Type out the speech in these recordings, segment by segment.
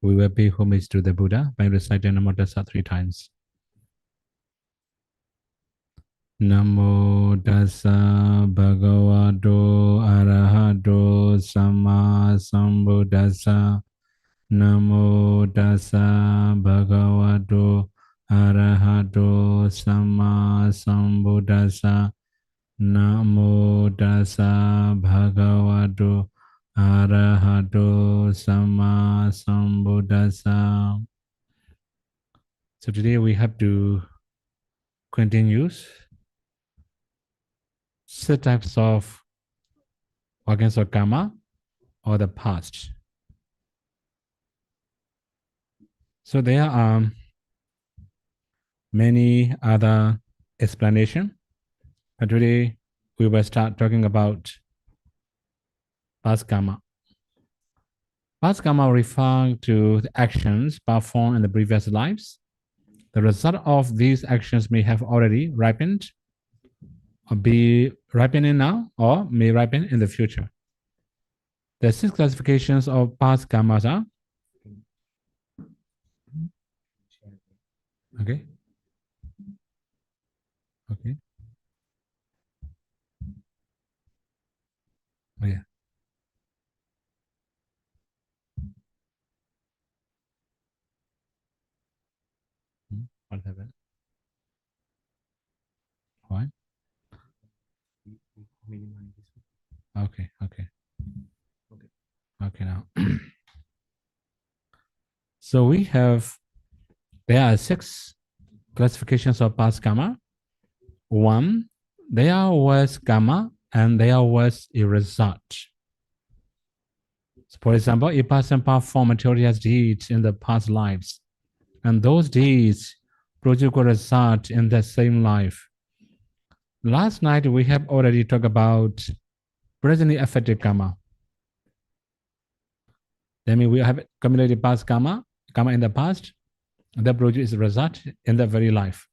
we will pay homage to the Buddha by reciting Namo Tassa 3 times. Namo Tassa Bhagavato Arahato Samma Sambuddhassa. Namo Tassa Bhagavato Arahato Samma Sambuddhassa. Namo Tassa Bhagavato Arahato Samma Sambuddhassa. So today we have to continue 6 types of organs of karma or the past. So there are many other explanations, but today we will start talking about past karma. Past karma refers to the actions performed in the previous lives. The result of these actions may have already ripened, or be ripening now, or may ripen in the future. The 6 classifications of past karmas are okay. Oh yeah. What happened? Why? Okay. Okay now. So we have, there are 6 classifications of past karma. 1, there was karma and there was a result. So for example, a person performed material deeds in the past lives, and those deeds produce a result in the same life. Last night we have already talked about presently affected karma. That means we have accumulated past karma in the past, and that produces a result in the very life.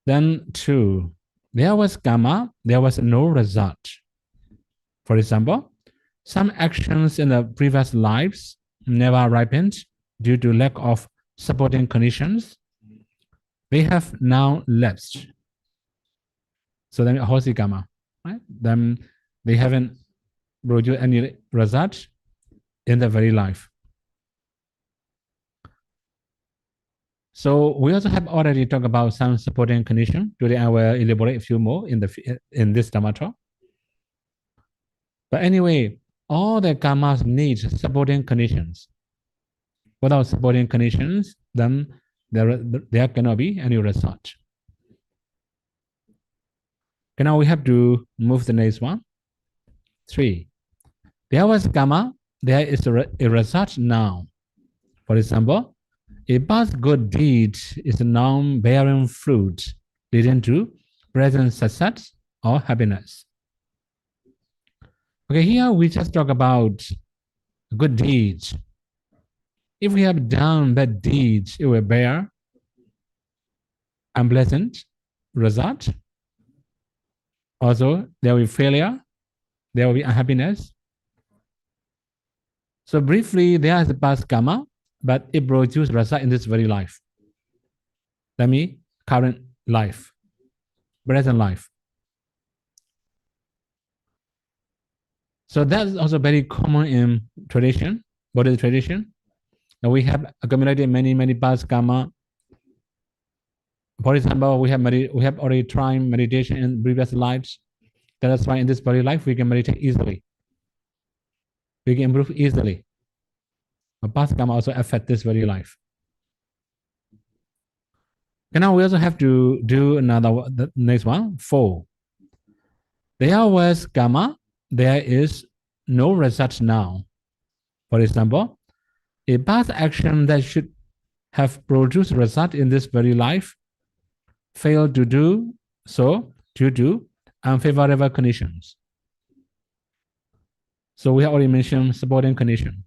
Then 2, there was karma, there was no result. For example, some actions in the previous lives never ripened due to lack of supporting conditions. They have now lapsed. So then hosi karma, right? Then they haven't produced any result in the very life. So we also have already talked about some supporting condition. Today I will elaborate a few more in this Dhamma Talk. But anyway, all the karmas need supporting conditions. Without supporting conditions, then there cannot be any result. Okay, now we have to move the next one. 3, there was karma, there is a result now. For example, a past good deed is a now bearing fruit, leading to present success or happiness. Okay, here we just talk about good deeds. If we have done bad deeds, it will bear unpleasant result. Also, there will be failure, there will be unhappiness. So briefly, there is a past karma, but it produces result in this very life. That means current life, present life. So that's also very common in tradition, Buddhist tradition. And we have accumulated many past karma. For example, we have already tried meditation in previous lives. That's why in this body life we can meditate easily. We can improve easily. But past karma also affect this very life. And now we also have to do the next one, 4. There was karma, there is no result now. For example, a past action that should have produced result in this very life failed to do so due to unfavorable conditions. So we have already mentioned supporting condition.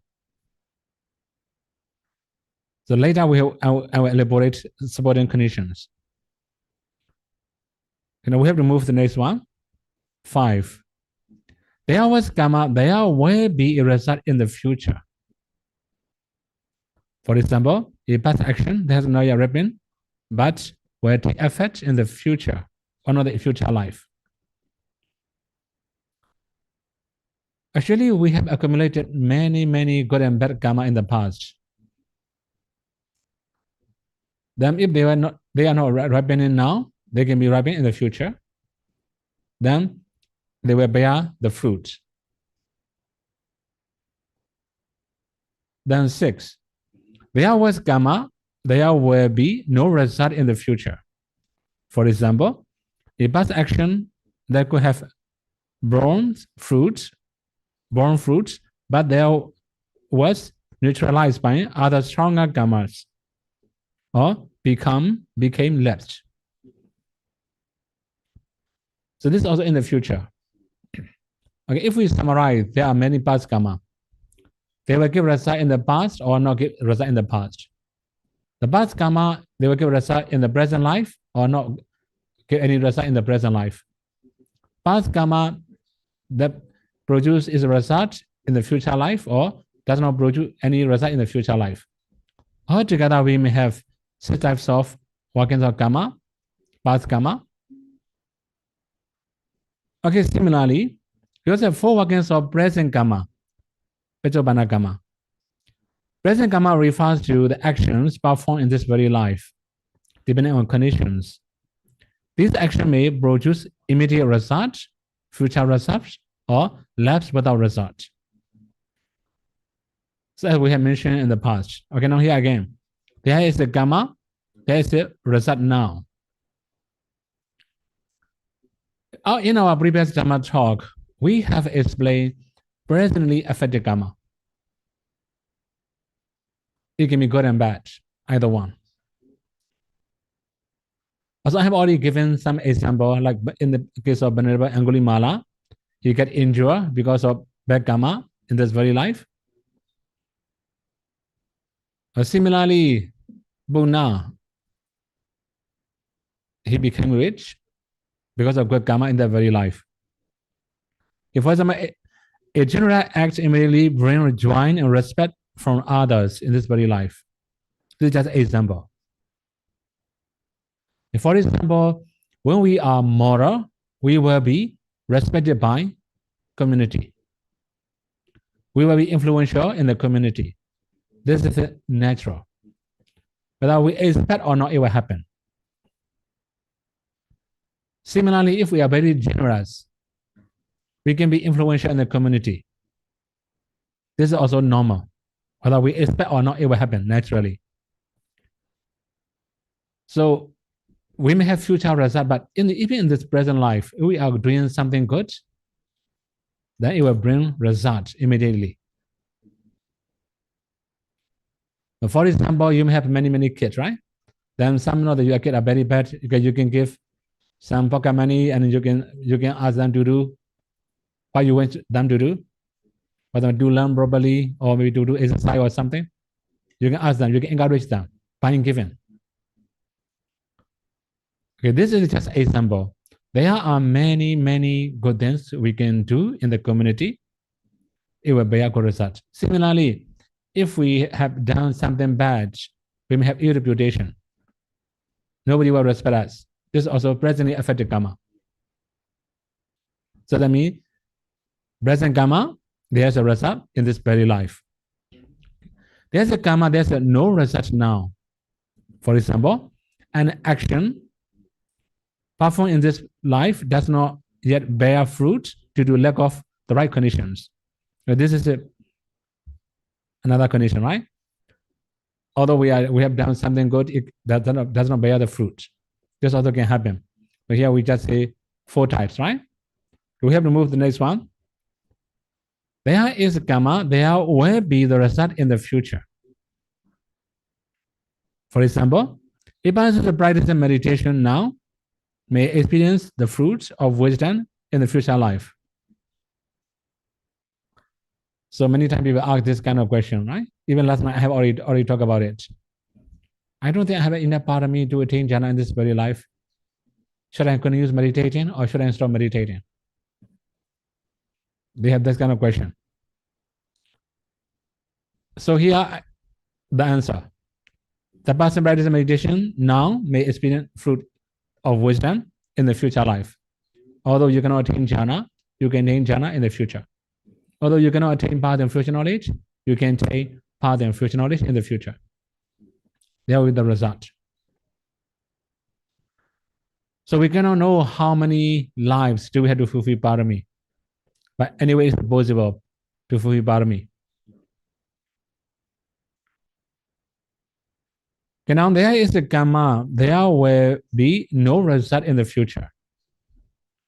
So later I will elaborate supporting conditions. And we have to move the next one. 5. There was karma, there will be a result in the future. For example, a past action that has not yet happened, but will take effect in the future, or not the future life. Actually, we have accumulated many good and bad karma in the past. Then if they are not ripening now, they can be ripening in the future. Then they will bear the fruit. Then 6, there was karma, there will be no result in the future. For example, a past action that could have borne fruits, but there was neutralized by other stronger karmas, or became lapsed. So this is also in the future. Okay, if we summarize, there are many past karma. They will give result in the past or not give result in the past. The past karma, they will give result in the present life or not give any result in the present life. Past karma that produce is a result in the future life or does not produce any result in the future life. Altogether, we may have 6 types of workings of karma, past karma. Okay, similarly, we also have 4 workings of present karma, Pechobana karma. Present karma refers to the actions performed in this very life, depending on conditions. This action may produce immediate results, future results, or lapse without result. So as we have mentioned in the past. Okay, now here again. There is the karma, there is the result now. In our previous Dhamma talk, we have explained presently affected karma. It can be good and bad, either one. Also, I have already given some example, like in the case of Venerable Angulimala, he got injured because of bad karma in this very life. Similarly, Buddha, he became rich because of good karma in that very life. If, for example, a general act immediately brings joy and respect from others in this very life. This is just an example. For example, when we are moral, we will be respected by community. We will be influential in the community. This is natural. Whether we expect or not, it will happen. Similarly, if we are very generous, we can be influential in the community. This is also normal. Whether we expect or not, it will happen naturally. So we may have future result, but even in this present life, if we are doing something good, then it will bring results immediately. For example, you may have many kids, right? Then some of your kids are very bad. You can give some pocket money and you can ask them to do what you want them to do, whether to learn properly or maybe to do exercise or something. You can ask them, you can encourage them by giving. Okay, this is just an example. There are many good things we can do in the community. It will bear good results. Similarly, if we have done something bad, we may have ill reputation. Nobody will respect us. This is also presently affected karma. So that means present karma, there's a result in this very life. There's a karma, there's no result now. For example, an action performed in this life does not yet bear fruit due to lack of the right conditions. So this is another condition, right? Although we have done something good, it does not bear the fruit. This also can happen. But here we just say 4 types, right? We have to move to the next one. There is karma, there will be the result in the future. For example, a person practicing meditation now may experience the fruits of wisdom in the future life. So many times people ask this kind of question, right? Even last night I have already talked about it. I don't think I have enough part of me to attain jhana in this very life. Should I continue meditating or should I stop meditating? They have this kind of question. So here the answer. The person practicing meditation now may experience fruit of wisdom in the future life. Although you cannot attain jhana, you can attain jhana in the future. Although you cannot attain path and future knowledge, you can attain path and future knowledge in the future. That will be the result. So we cannot know how many lives do we have to fulfill parami. But anyway, it's possible to fulfill parami. Okay, now there is the kamma. There will be no result in the future.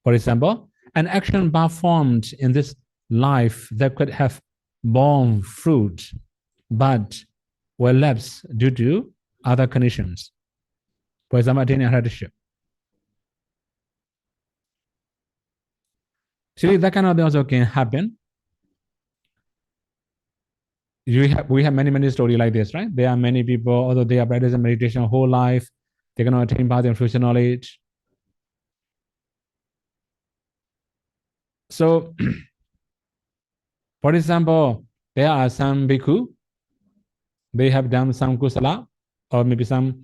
For example, an action performed in this life that could have borne fruit, but will lapse due to other conditions. For example, attaining hereditary. See, that kind of thing also can happen. We have many stories like this, right? There are many people, although they are practicing meditation whole life, they cannot attain path and future knowledge. So, for example, there are some bhikkhu, they have done some kusala or maybe some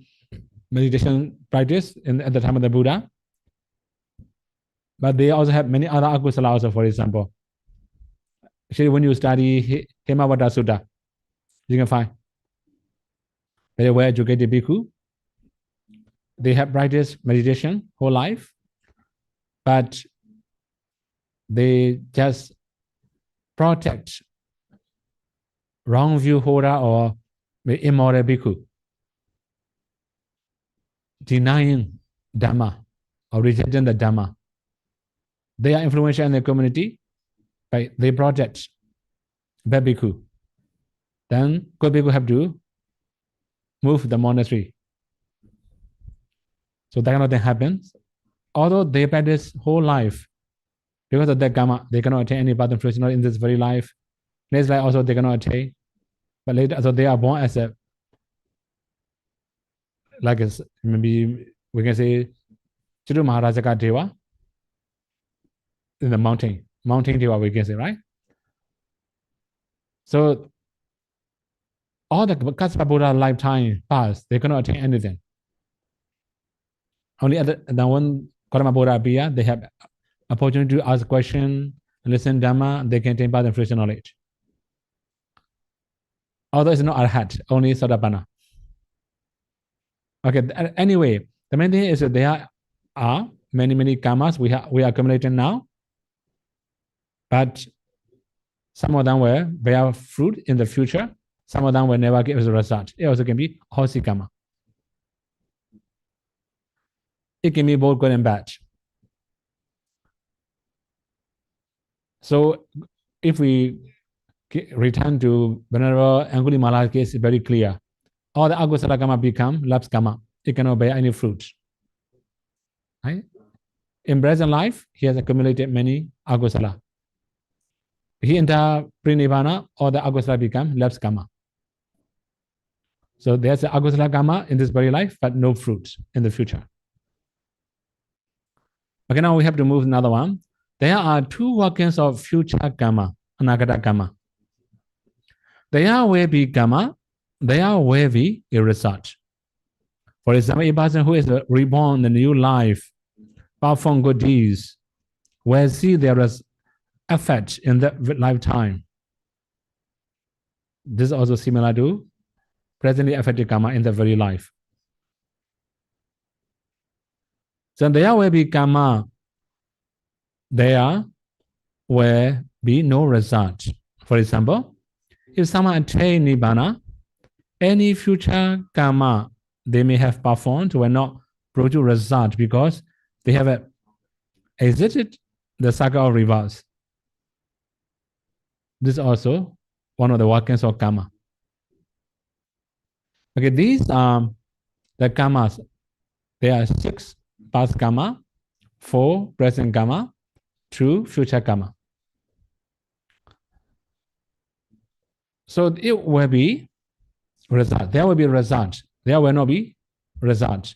meditation practice at the time of the Buddha, but they also have many other akusala also, for example. Actually, when you study Hemavata Sutta, you can find very well educated bhikkhu. They have practiced meditation whole life, but they just protect wrong view holder or immoral bhikkhu, denying Dhamma or rejecting the Dhamma. They are influential in the community, but they protect bad bhikkhu. Then good bhikkhu have to move the monastery. So that kind of thing happens. Although they practice whole life, because of that karma, they cannot attain any path and fruition in this very life. Next life also they cannot attain. But later, so they are born as a, like maybe we can say, Chidu Maharajaka Deva in the mountain Deva, we can say, right? So all the Kassapa Buddha lifetime past, they cannot attain anything. Only other than one Karma Buddha appear, they have opportunity to ask question, listen Dhamma, they can attain path and fruition knowledge. Although it's not Arhat, only Sotapanna. Okay, anyway, the main thing is that there are many karmas we are accumulating now, but some of them will bear fruit in the future, some of them will never give us a result. It also can be horsey karma. It can be both good and bad. So if we return to Venerable Angulimala's case, it's very clear. All the agusala karma become lapse karma. It cannot bear any fruit. Right? In present life, he has accumulated many agusala. He enter pre-nibbana, all the agusala become lapse karma. So there's an agusala karma in this very life, but no fruit in the future. Okay, now we have to move another one. There are two workings of future karma, anagata karma. There will be karma, there will be a result. For example, a person who is reborn in a new life, perform good deeds, will see there is effect in that lifetime. This is also similar to presently affected karma in the very life. So there will be karma, there will be no result. For example, if someone attains nibbana, any future karma they may have performed will not produce result because they have exited the cycle of reverse. This is also one of the workings of karma. Okay, these are the karmas. There are 6 past karma, 4 present karma, 2 future karma. So it will be result. There will be result. There will not be result.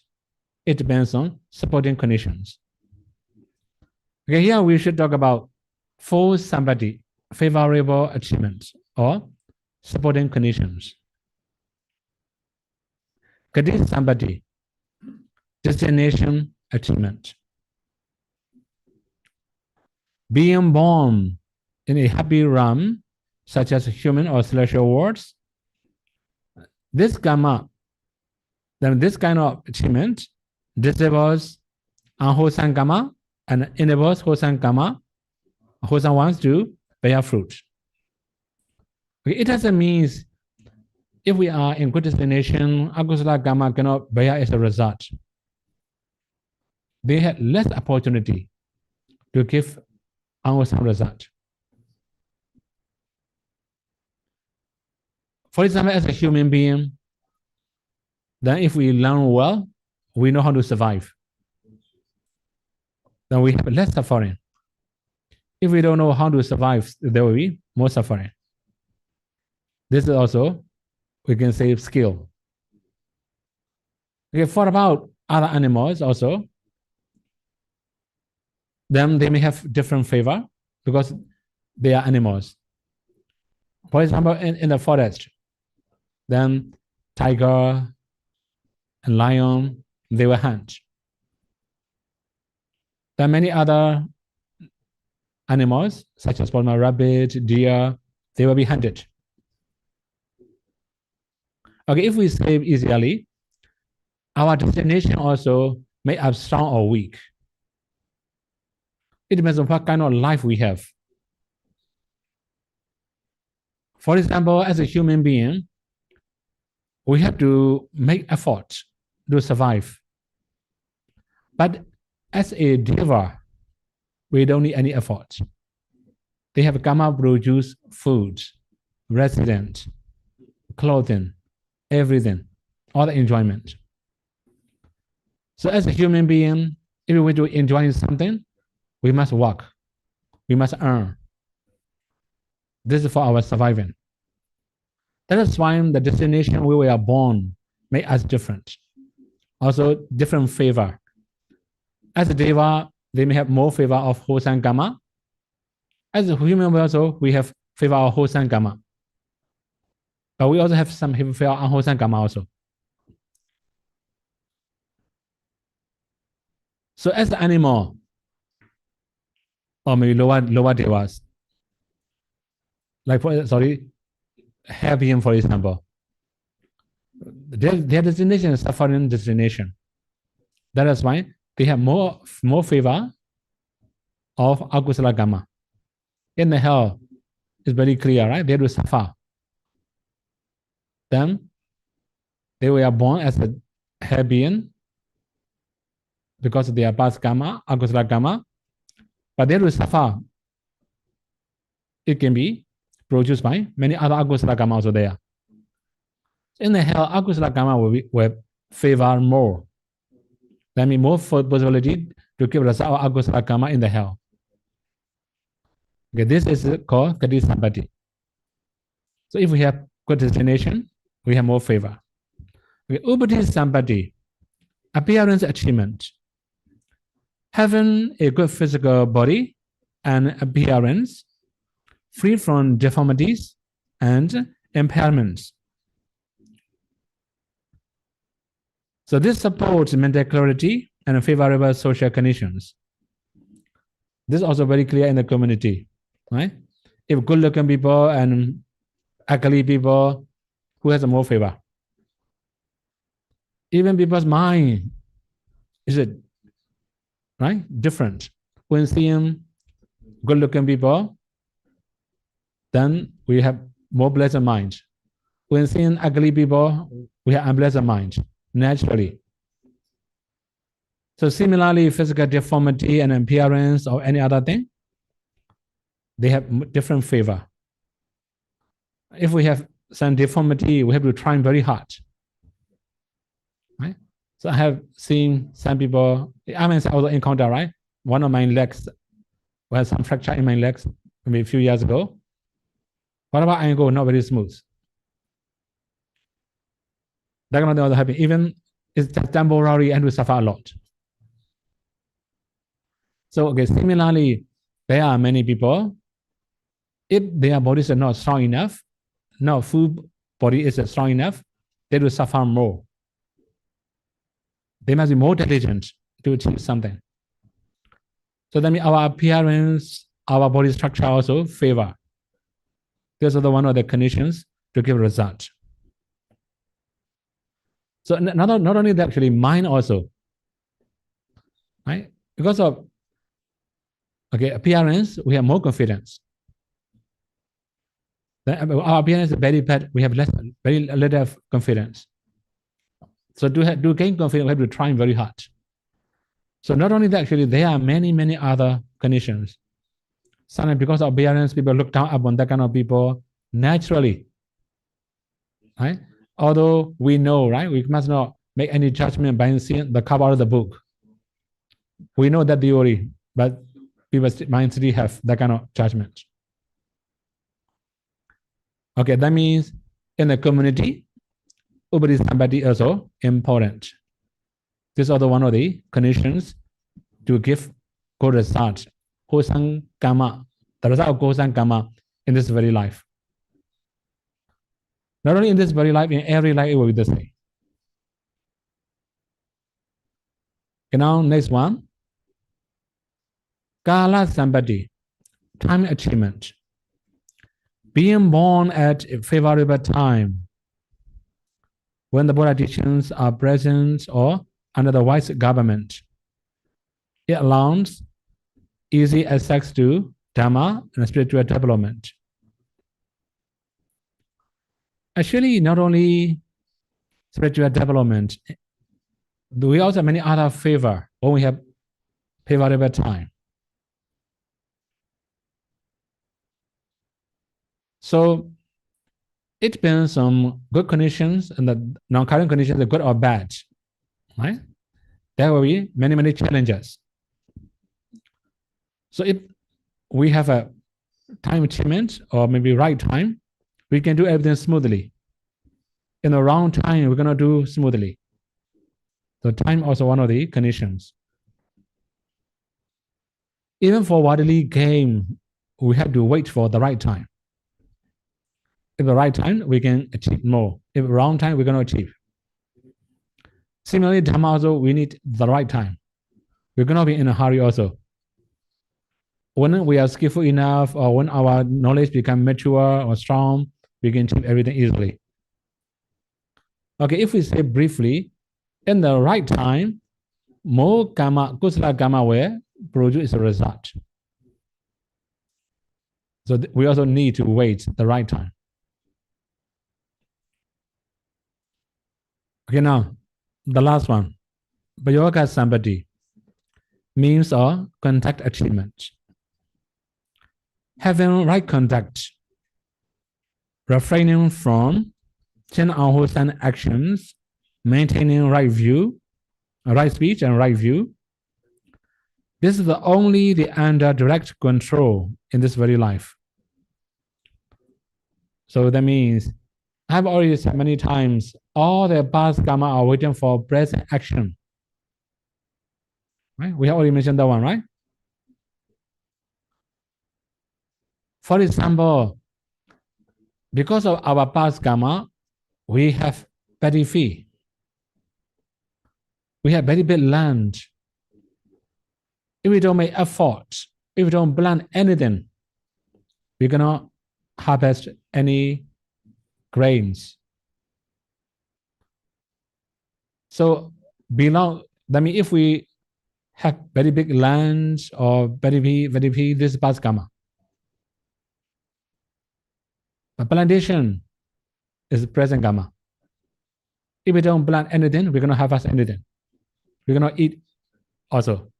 It depends on supporting conditions. Okay, here we should talk about 4 sampati, favorable achievements or supporting conditions. Gati Sampatti, destination achievement. Being born in a happy realm, such as human or celestial worlds, this Kamma, then this kind of achievement disables unwholesome Kamma and enables wholesome Kamma, wholesome ones to bear fruit. Okay, it doesn't mean if we are in good destination, akusala Kamma cannot bear as a result. They have less opportunity to give unwholesome result. For example, as a human being, then if we learn well, we know how to survive. Then we have less suffering. If we don't know how to survive, there will be more suffering. This is also, we can say, skill. Okay, for about other animals also, then they may have different favor because they are animals. For example, in the forest, then tiger and lion, they will hunt. There are many other animals, such as rabbit, deer, they will be hunted. Okay, if we sleep easily, our destination also may be strong or weak. It depends on what kind of life we have. For example, as a human being, we have to make effort to survive. But as a deva, we don't need any effort. They have Kamma produce food, residence, clothing, everything, all the enjoyment. So as a human being, if we want to enjoy something, we must work, we must earn. This is for our surviving. That is why the destination where we are born make us different. Also, different favor. As a deva, they may have more favor of wholesome Kamma. As a human also, we have favor of wholesome Kamma. But we also have some favor of unwholesome Kamma also. So as the animal, or maybe lower devas, like hair being, for example, their destination is suffering destination. That is why they have more favor of akusala Kamma. In the hell, it's very clear, right? They will suffer. Then they were born as a hair being because they are past Kamma, akusala Kamma, but they will suffer. It can be produced by many other akusala Kamma also there. In the hell, akusala Kamma will favor more. That means more possibility to give result of akusala Kamma in the hell. Okay, this is called Gati Sampatti. So if we have good destination, we have more favor. Okay, Upati Sampatti, appearance achievement. Having a good physical body and appearance, free from deformities and impairments. So this supports mental clarity and favorable social conditions. This is also very clear in the community, right? If good-looking people and ugly people, who has more favor? Even people's mind is it right different. When seeing good-looking people, then we have more pleasant mind. When seeing ugly people, we have unpleasant mind, naturally. So similarly, physical deformity and appearance or any other thing, they have different favor. If we have some deformity, we have to try very hard. Right? So I have seen some people, I mean, I also encounter, right? One of my legs had some fracture in my legs maybe a few years ago. Whatever I go, not very smooth. That kind of thing also happen. Even it's just temporary and we suffer a lot. So, okay, similarly, there are many people, if their bodies are not strong enough, no full body is strong enough, they will suffer more. they must be more diligent to achieve something. So that means our appearance, our body structure also favor. These are one of the conditions to give result. So not only that, actually, mind also, right? Because of appearance, we have more confidence. Our appearance is very bad, we have very little confidence. So to gain confidence, we have to try very hard. So not only that, actually, there are many other conditions. Sometimes because of appearance, people look down upon that kind of people naturally, right? Although we know, right, we must not make any judgment by seeing the cover of the book. We know that theory, but people might still have that kind of judgment. Okay, that means in the community, somebody also important. This is also one of the conditions to give good result. 𝐾𝐚𝐭𝐞𝐿, the result of 𝐾𝐚𝐭𝐞𝐿 in this very life. Not only in this very life, in every life it will be the same. Okay, now next one. Kala Sambati, time achievement. Being born at a favorable time, when the Buddha teachings are present or under the wise government. It allows easy access to Dhamma and spiritual development. Actually, not only spiritual development, we also have many other favor when we have favorable time. So it depends on good conditions and the non-current conditions, are good or bad, right? There will be many challenges. So if we have a time achievement or maybe right time, we can do everything smoothly. In the wrong time, we're going to do smoothly. So time also one of the conditions. Even for worldly gain, we have to wait for the right time. If the right time, we can achieve more. If the wrong time, we're going to achieve. Similarly, Dhamma also, we need the right time. We're going to be in a hurry also. When we are skillful enough or when our knowledge becomes mature or strong, we can achieve everything easily. Okay, if we say briefly, in the right time, more karma, kusala karma will produce a result. So we also need to wait the right time. Okay, now the last one, Bayoga Sambati, means or contact achievement. Having right conduct, refraining from unwholesome actions, maintaining right view, right speech and right view. This is the under direct control in this very life. So that means, I've already said many times, all the past karma are waiting for present action. Right? We have already mentioned that one, right? For example, because of our past karma, we have petty fee. We have very big land. If we don't make effort, if we don't plant anything, we cannot harvest any grains. So that means if we have very big lands or very big, this is past karma. But plantation is present karma. If we don't plant anything, we're going to harvest anything. We're going to eat also.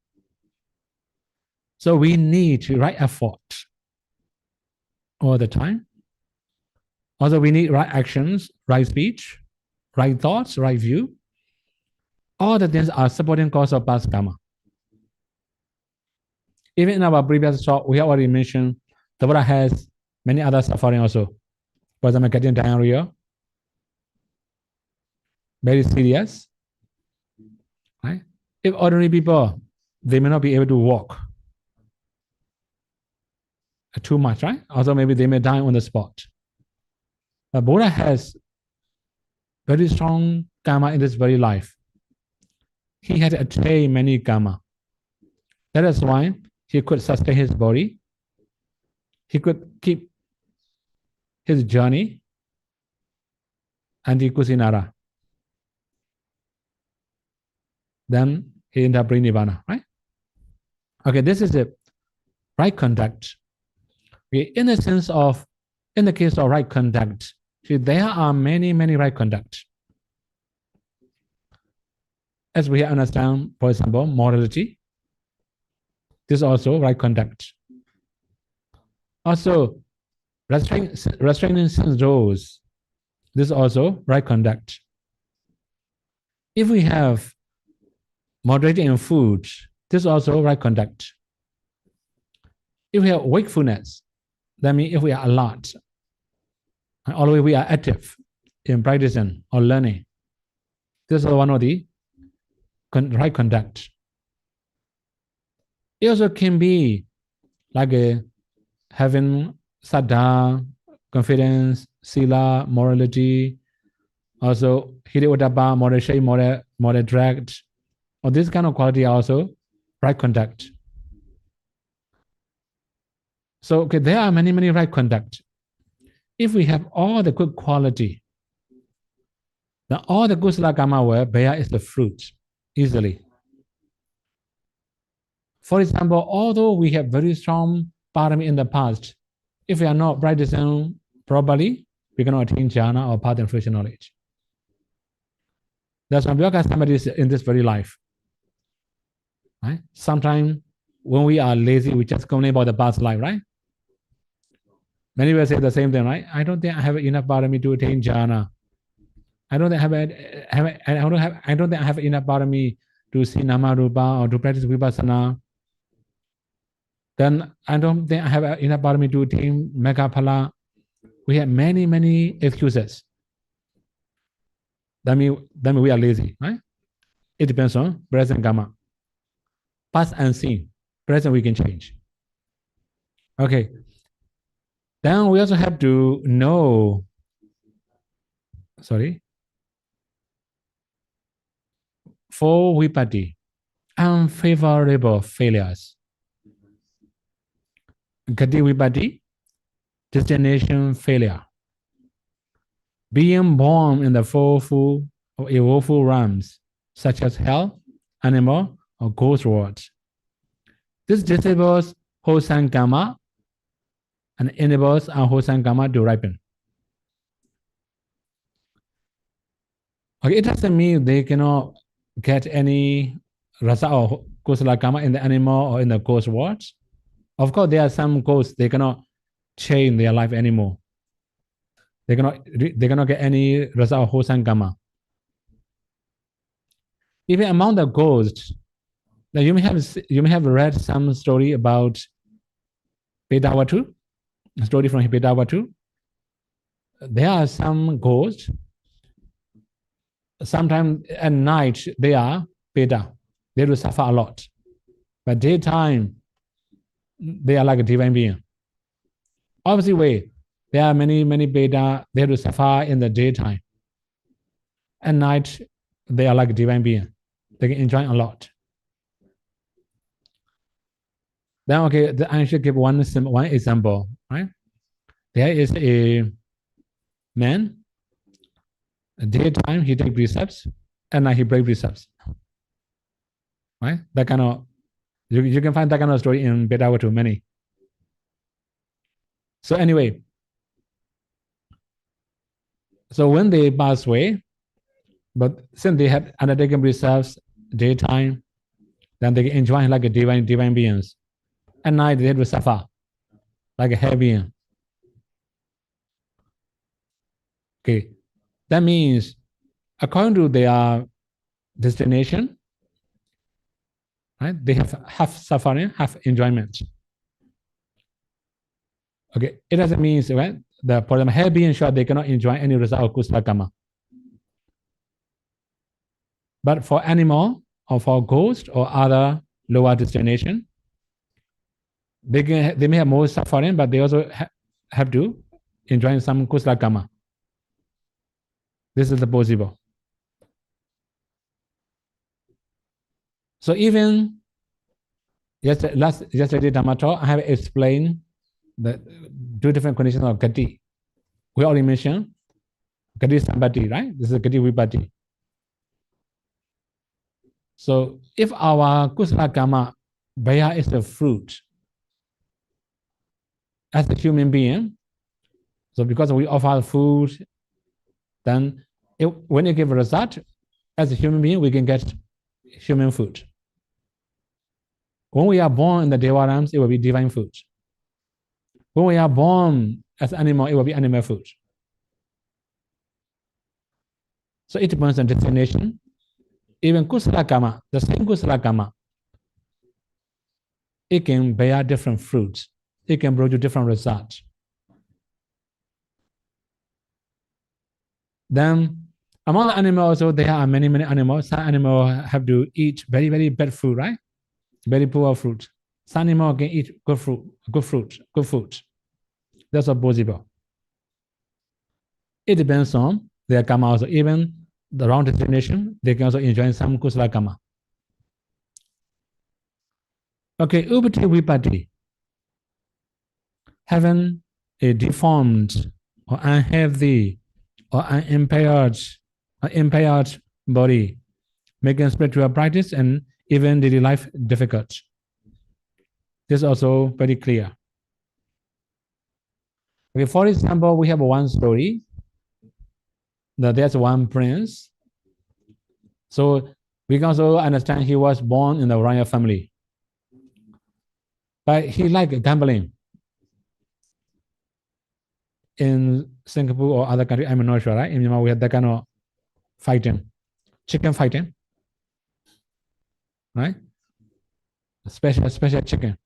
So we need right effort all the time. Also, we need right actions, right speech, right thoughts, right view. All the things are supporting cause of past karma. Even in our previous talk, we have already mentioned the Buddha has many other suffering also. For example, getting diarrhea, very serious. Right? If ordinary people, they may not be able to walk too much, right? Also, maybe they may die on the spot. But Buddha has very strong karma in this very life. he had attained many karma. That is why he could sustain his body. He could keep his journey until Kusinara. Then he ended up in Nirvana, right? Okay, this is the right conduct. Okay, in the case of right conduct, see, there are many right conduct. As we understand, for example, morality. This is also right conduct. Also, restraining sins rules. This is also right conduct. If we have moderating in food, this is also right conduct. If we have wakefulness, that means if we are alert, always we are active in practicing or learning, this is one of the right conduct. It also can be like having saddha, confidence, sila, morality, also hidayodabba, moderation, moderate, or this kind of quality are also right conduct. So okay, there are many right conduct. If we have all the good quality, then all the kusala karma will bear is the fruit easily. For example, although we have very strong parami in the past, if we are not practicing properly, we cannot attain jhana or path and fruition knowledge. That's why we are somebody in this very life. Right? Sometimes when we are lazy, we just complain about the past life, right? Many people say the same thing, right? I don't think I have enough parami to attain jhana. I don't think I have enough parami to see nama rupa or to practice vipassana. Then I don't think I have enough parami to attain megaphala. We have many excuses. That means we are lazy, right? It depends on present karma. Past and seen. Present we can change. Okay. Then we also have to know, for vipatti, unfavorable failures. Gati vipatti, destination failure. Being born in the fourfold or woeful realms, such as hell, animal, or ghost worlds. This disables wholesome karma and enables unwholesome karma to ripen. Okay, it doesn't mean they cannot get any rasa or kusala karma in the animal or in the ghost worlds. Of course, there are some ghosts, they cannot change their life anymore. They cannot get any rasa or wholesome karma. Even among the ghosts, now you may have read some story about Pedawatu, a story from Pedawatu. There are some ghosts. Sometimes at night they are Peda. They will suffer a lot. But daytime, they are like a divine being. Obviously, way there are many Peda. They will suffer in the daytime. At night, they are like a divine being. They can enjoy a lot. Then, okay, I should give one example, right? There is a man, daytime he take precepts, and night he break precepts. Right? That kind of, you can find that kind of story in Bedawatu many. So anyway, so when they pass away, but since they have undertaken precepts daytime, then they can enjoy like a divine beings. At night they have to suffer like a hell being. Okay, that means according to their destination, right? They have half suffering, half enjoyment. Okay, it doesn't mean, right? For them hell being sure they cannot enjoy any result of kusala karma. But for animal or for ghost or other lower destination, they may have more suffering, but they also have to enjoy some kusala karma. This is the possible. So even yesterday Dhamma Talk, I have explained the two different conditions of gati. We already mentioned gati sambati, right? This is gati vipatti. So if our kusala karma, bhaya is the fruit, as a human being, so because we offer food, then when you give a result, as a human being, we can get human food. When we are born in the Devarams, it will be divine food. When we are born as animal, it will be animal food. So it depends on destination. Even kusala karma, the same kusala karma, it can bear different fruits. It can produce different results. Then among the animals, also, there are many animals. Some animals have to eat very bad food, right? Very poor fruit. Some animals can eat good food. That's not possible. It depends on their karma also. Even the wrong destination, they can also enjoy some kusala karma. Okay, upati vipatti. Having a deformed or unhealthy or unimpaired body, making spiritual practice and even daily life difficult. This is also very clear. Okay, for example, we have one story that there's one prince. So we can also understand he was born in the royal family. But he liked gambling. In Singapore or other countries, I'm not sure, right? In Myanmar, we have that kind of fighting, chicken fighting, right? Special chicken.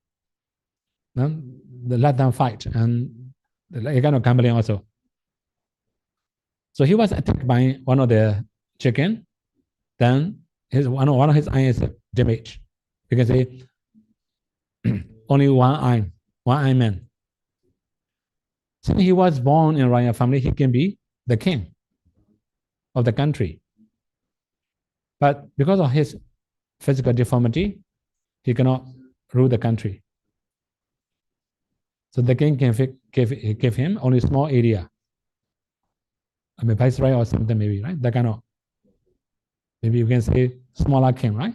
Let them fight, and a kind of gambling also. So he was attacked by one of the chicken. Then one of his eyes is damaged. You can say only one eye man. Since he was born in royal family, he can be the king of the country. But because of his physical deformity, he cannot rule the country. So the king can give him only small area. I mean, viceroy or something maybe, right? That kind of, maybe you can say smaller king, right?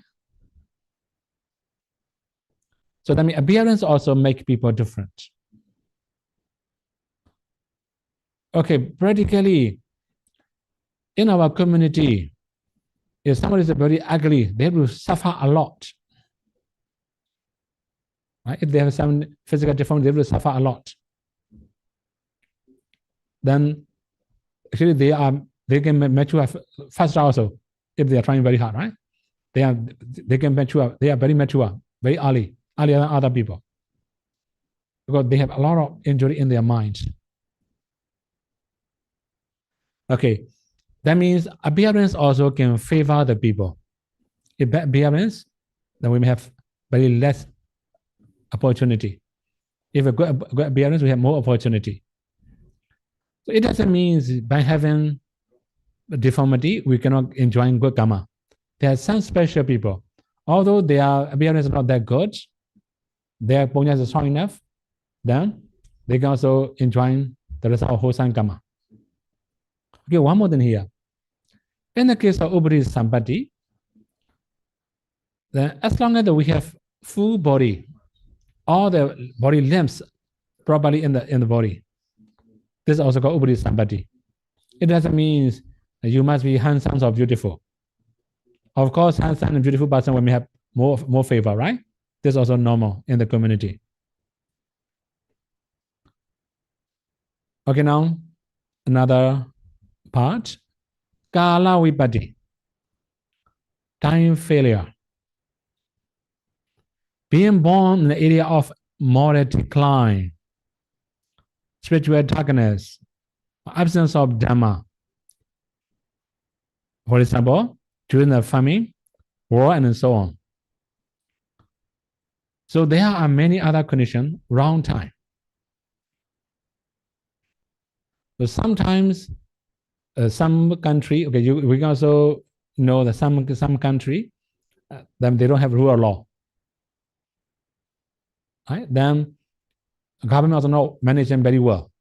So that means appearance also make people different. Okay, practically, in our community, if somebody is very ugly, they will suffer a lot. Right? If they have some physical deformity, they will suffer a lot. Then actually they can mature faster also if they are trying very hard, right? They can mature, they are very mature, very earlier than other people. Because they have a lot of injury in their minds. Okay, that means appearance also can favor the people. If bad appearance, then we may have very less opportunity. If a good appearance, we have more opportunity. So it doesn't mean by having a deformity, we cannot enjoy good karma. There are some special people, although their appearance is not that good, their punya is strong enough, then they can also enjoy the result of wholesome karma. Okay, one more thing here. In the case of upati sampatti, then as long as we have full body, all the body limbs properly in the body, this is also called upati sampatti. It doesn't mean that you must be handsome or beautiful. Of course, handsome and beautiful person will have more favor, right? This is also normal in the community. Okay, now another part, kala vipatti, time failure. Being born in the area of moral decline, spiritual darkness, absence of Dhamma. For example, during the famine, war, and so on. So there are many other conditions, wrong time. So sometimes some country, okay, we can also know that some country, then they don't have rule of law. Right? Then the government also not manage them very well.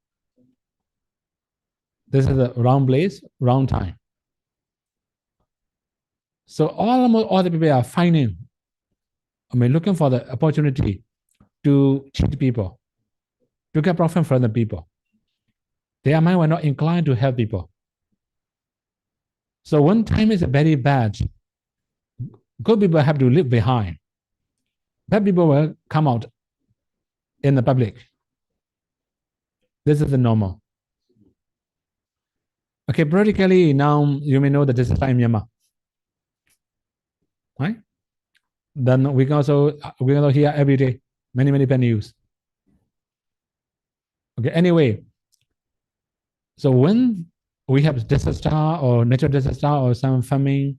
This is the wrong place, wrong time. So almost all the people are finding, looking for the opportunity to cheat people, to get profit from the people. Their mind were not inclined to help people. So when time is very bad, good people have to leave behind. Bad people will come out in the public. This is the normal. Okay, practically now you may know that this is in Myanmar. Right? Then we can also hear every day many bad news. Okay, anyway, so when we have disaster or natural disaster or some famine,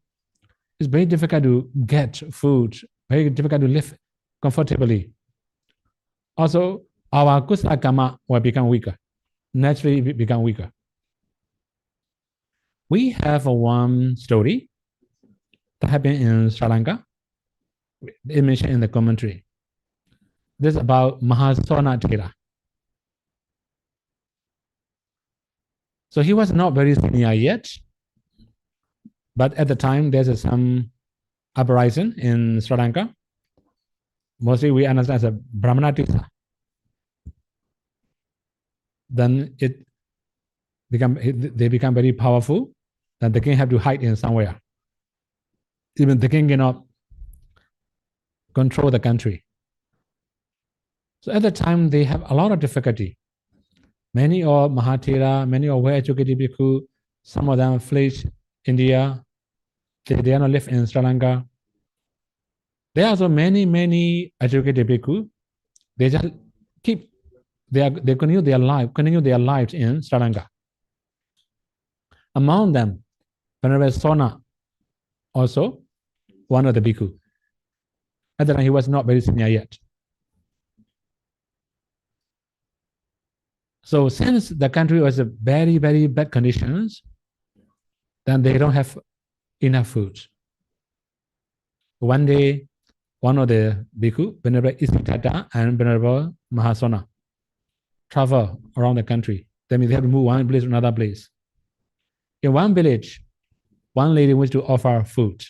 it's very difficult to get food, very difficult to live comfortably. Also, our kusala kamma will become weaker, naturally become weaker. We have one story that happened in Sri Lanka. It mentioned in the commentary. This is about Mahasona Thera. So he was not very senior yet, but at the time there's some uprising in Sri Lanka. Mostly we understand as a Brahmana Tisa. Then they become very powerful. Then the king have to hide in somewhere. Even the king cannot control the country. So at the time they have a lot of difficulty. Many of Mahathera, many of well-educated people, some of them fled India. They are not live in Sri Lanka. There are also many educated people. They just they continue their lives in Sri Lanka. Among them, Venerable Sona, also one of the bhikkhu. At the time, he was not very senior yet. So since the country was a very bad conditions, then they don't have enough food. One day, one of the bhikkhu, Venerable Isiddhata and Venerable Mahasona, travel around the country. That means they have to move one place to another place. In one village, one lady wants to offer food.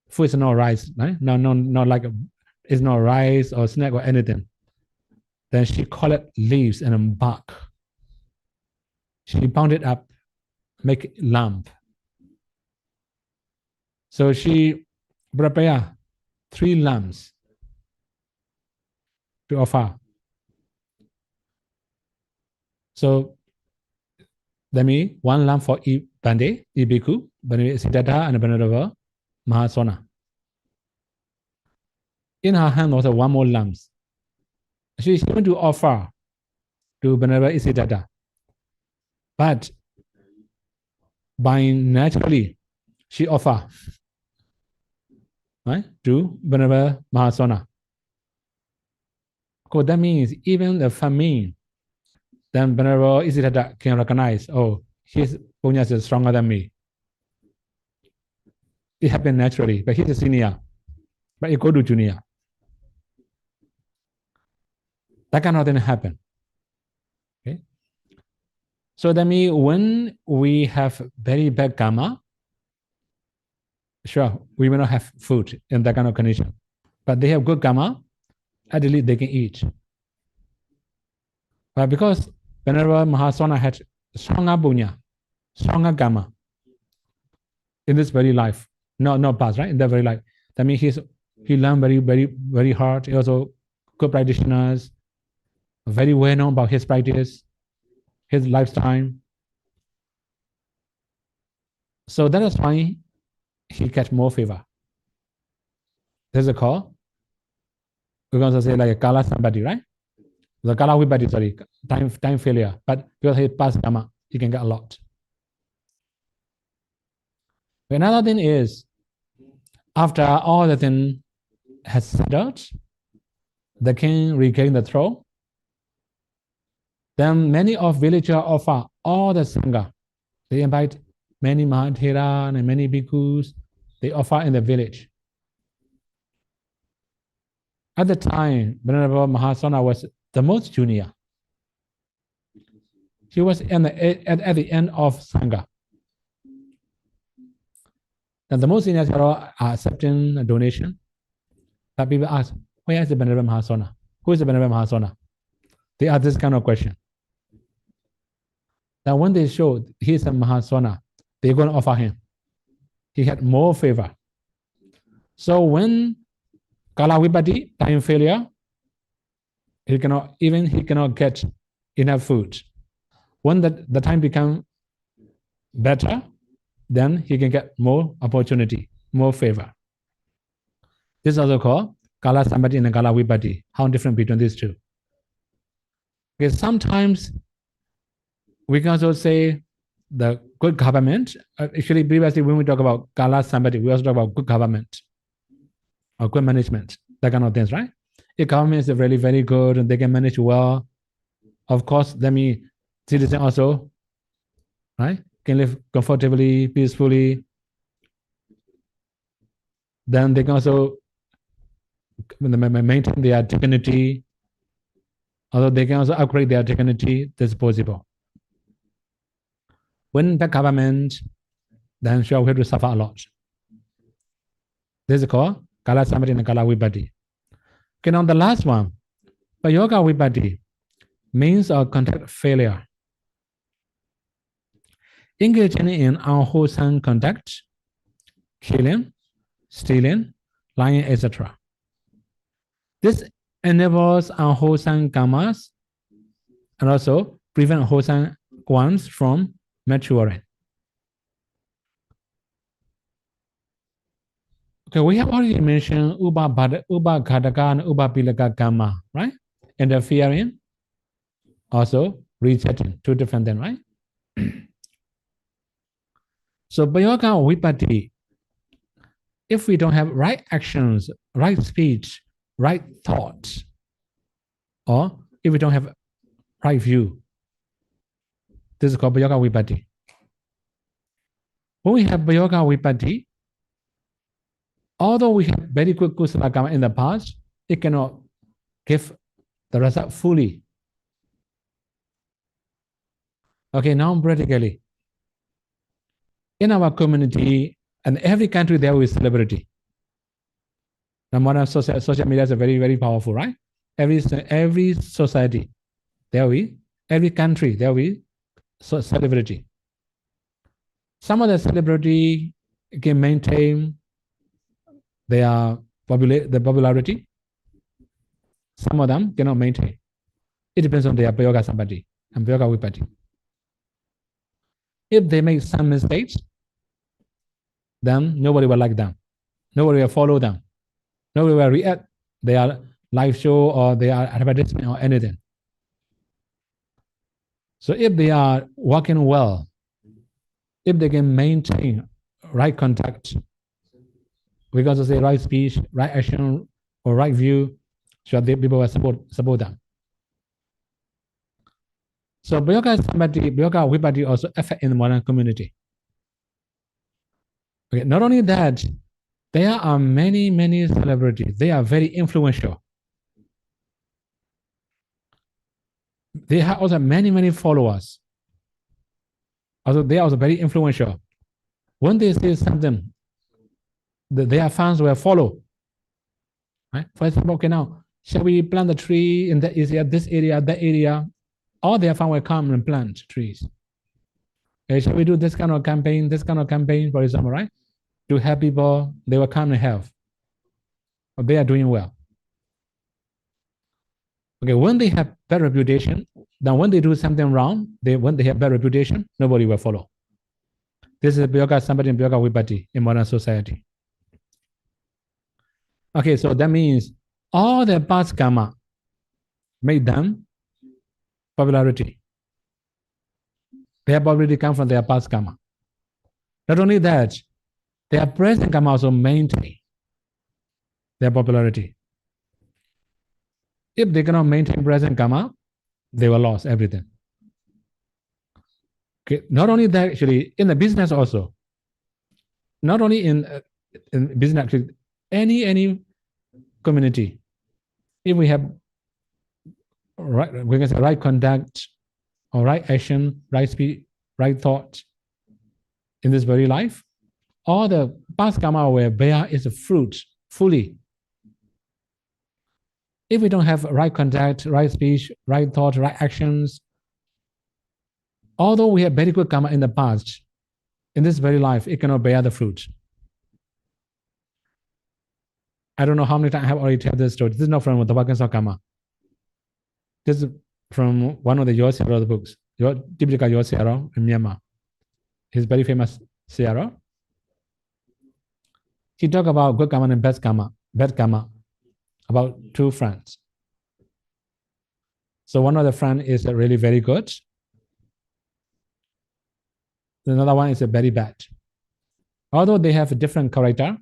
Food is not rice, right? Not like it's not rice or snack or anything. Then she collect leaves and bark. She pound it up, make lamp. So she prepare 3 lamps to offer. So that means 1 lamp for each Bande, each bhikkhu, Venerable Siddhartha and Venerable Mahasona. In her hand was 1 more lamp. She is going to offer to Venerable Isiddhata. But by naturally, she offer, right, to Venerable Mahasona. So that means even the famine, then Venerable Isiddhata can recognize, oh, his punya is stronger than me. It happened naturally, but he's a senior, but it go to junior. That kind of thing happen. Okay. So that means when we have very bad karma, sure, we may not have food in that kind of condition. But they have good karma, at least they can eat. But because Venerable Mahasona had stronger punya, stronger karma in this very life, not past, right? In that very life. That means he learned very hard. He also good practitioners, very well known about his practice, his lifetime. So that is why he gets more favor. There's a call. We're going to say like a kala sambati, right? The kala vipatti, sorry, time failure. But because he passed karma, he can get a lot. Another thing is, after all the thing has settled, the king regained the throne. Then many of villagers offer all the sangha. They invite many Mahathera and many bhikkhus. they offer in the village. At the time, Venerable Mahasona was the most junior. He was at the end of Sangha. And the most seniors are accepting a donation. But people ask, where is the Venerable Mahasona? Who is the Venerable Mahasona? They ask this kind of question. Now when they show he is a Mahasona, they're going to offer him. He had more favor. So when Kala Vipatti, time failure, he cannot get enough food. When the time becomes better, then he can get more opportunity, more favor. This is also called Kala Samadhi and Kala Vipatti. How different between these two? Because sometimes we can also say the good government. Actually, previously when we talk about Kala Samadhi, we also talk about good government or good management, that kind of things, right? If government is really very good and they can manage well, of course, that means citizens also, right, can live comfortably, peacefully. Then they can also maintain their dignity. Although they can also upgrade their dignity, that's possible. When the government, then sure we have to suffer a lot. This is called Kala Samadhi and Kala Vipatti. Okay, now the last one, Payoga Vipatti, means of contact failure. Engaging in unwholesome conduct, killing, stealing, lying, etc. This enables unwholesome karmas and also prevent wholesome ones from maturing. Okay, we have already mentioned Upa-ghadaka and Upa-pilaka karma, right? Interfering, also rejecting, two different things, right? So, Payoga Vipatti, if we don't have right actions, right speech, right thoughts, or if we don't have right view, this is called Payoga Vipatti. When we have Payoga Vipatti, although we have very good kusala karma in the past, it cannot give the result fully. Okay, now practically, in our community and every country there is celebrity. Now modern social media is very, very powerful, right? Every society, there we, every country, there we celebrity. Some of the celebrity can maintain their popularity. Some of them cannot maintain. It depends on their Payoga Samadhi and Payoga Vipatti. If they make some mistakes, then nobody will like them. Nobody will follow them. Nobody will react their live show or their advertisement or anything. So if they are working well, if they can maintain right contact, we can also say right speech, right action, or right view, so that people will support them. So Payoga Samadhi, Payoga Vipatti also affect in the modern community. Okay, not only that, there are many, many celebrities. They are very influential. They have also many, many followers. Also, they are also very influential. When they say something, their fans will follow. Right? For example, okay, now, shall we plant a tree in that area, this area, that area? All their fans will come and plant trees. Okay, shall we do this kind of campaign, for example, right? To help people, they will come and help. But they are doing well. Okay, when they have bad reputation, then when they do something wrong, when they have bad reputation, nobody will follow. This is Payoga Samadhi and Payoga Vipatti in modern society. Okay, so that means all the past karma made them popularity. Their popularity comes from their past karma. Not only that, their present karma also maintain their popularity. If they cannot maintain present karma, they will lose everything. Okay, not only that, actually, in the business also, not only in in business, actually, any community, if we have right, we can say right conduct or right action, right speech, right thought in this very life, all the past karma will bear its fruit fully. If we don't have right conduct, right speech, right thought, right actions, although we have very good karma in the past, in this very life, it cannot bear the fruit. I don't know how many times I have already told this story. This is not from the Books of Kamma. This is from one of the 𝐿𝐸𝐸 books, typical 𝐿𝐸𝐸 in Myanmar. He's very famous 𝐶𝐸𝐸. He talked about good karma and bad karma, about two friends. So one of the friends is really very good. Another one is very bad. Although they have a different character,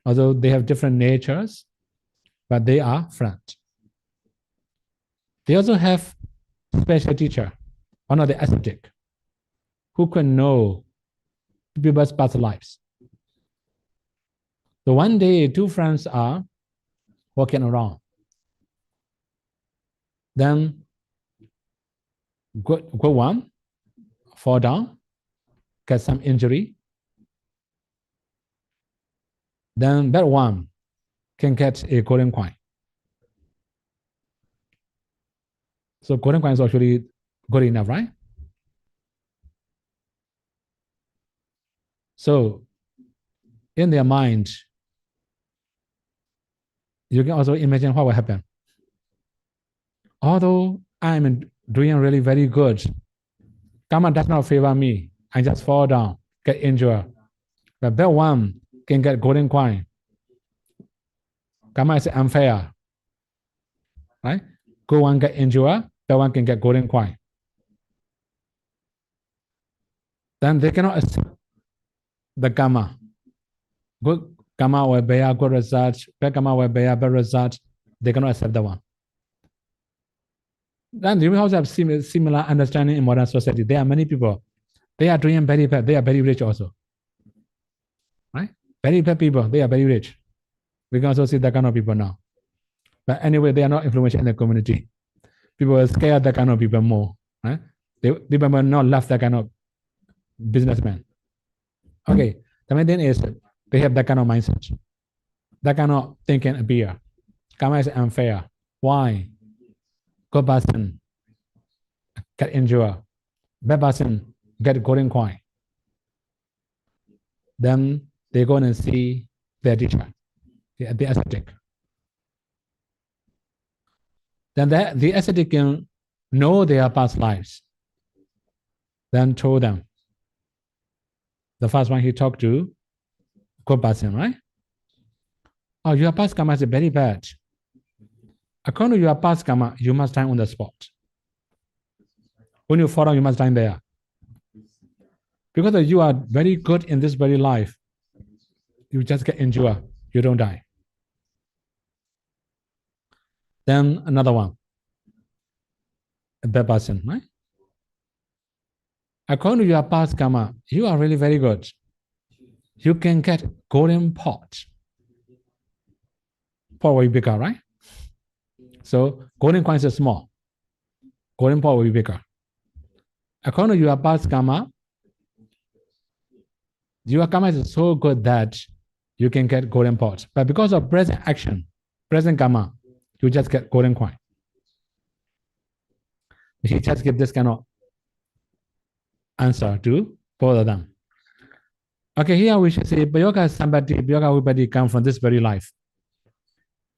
although they have different natures, but they are friends. They also have special teacher, one of the ascetic, who can know people's past lives. So one day, two friends are walking around. Then good one fall down, get some injury. Then bad one can get a golden coin. So golden coin is actually good enough, right? So in their mind, you can also imagine what will happen. Although I'm doing really very good, karma does not favor me. I just fall down, get injured. But bad one can get golden coin. Karma is unfair, right? Good one get injured, bad one can get golden coin. Then they cannot accept the karma. Good karma will bear good results, bad karma will bear bad results. They cannot accept the one. Then you also have similar understanding in modern society. There are many people, they are doing very bad, they are very rich also. Right? Very bad people, they are very rich. We can also see that kind of people now. But anyway, they are not influential in the community. People are scared that kind of people more. Right? People will not love that kind of businessman. Okay, the main thing is they have that kind of mindset. That kind of thinking appear. Karma is unfair. Why? Good person get injured. Bad person get golden coin. Then they go and see their teacher, the ascetic. Then the ascetic can know their past lives. Then told them. The first one he talked to, good person, right? Oh, your past karma is very bad. According to your past karma, you must die on the spot. When you fall down, you must die there. Because you are very good in this very life, you just get injured, you don't die. Then another one, a bad person, right? According to your past karma, you are really very good. You can get golden pot. Pot will be bigger, right? So golden coins are small. Golden pot will be bigger. According to your past karma, your karma is so good that you can get golden pot. But because of present action, present karma, you just get golden coin. He just give this kind of answer to both of them. Okay, here we should say, Bhayoka Sambati, Bhayoka Vipatti come from this very life.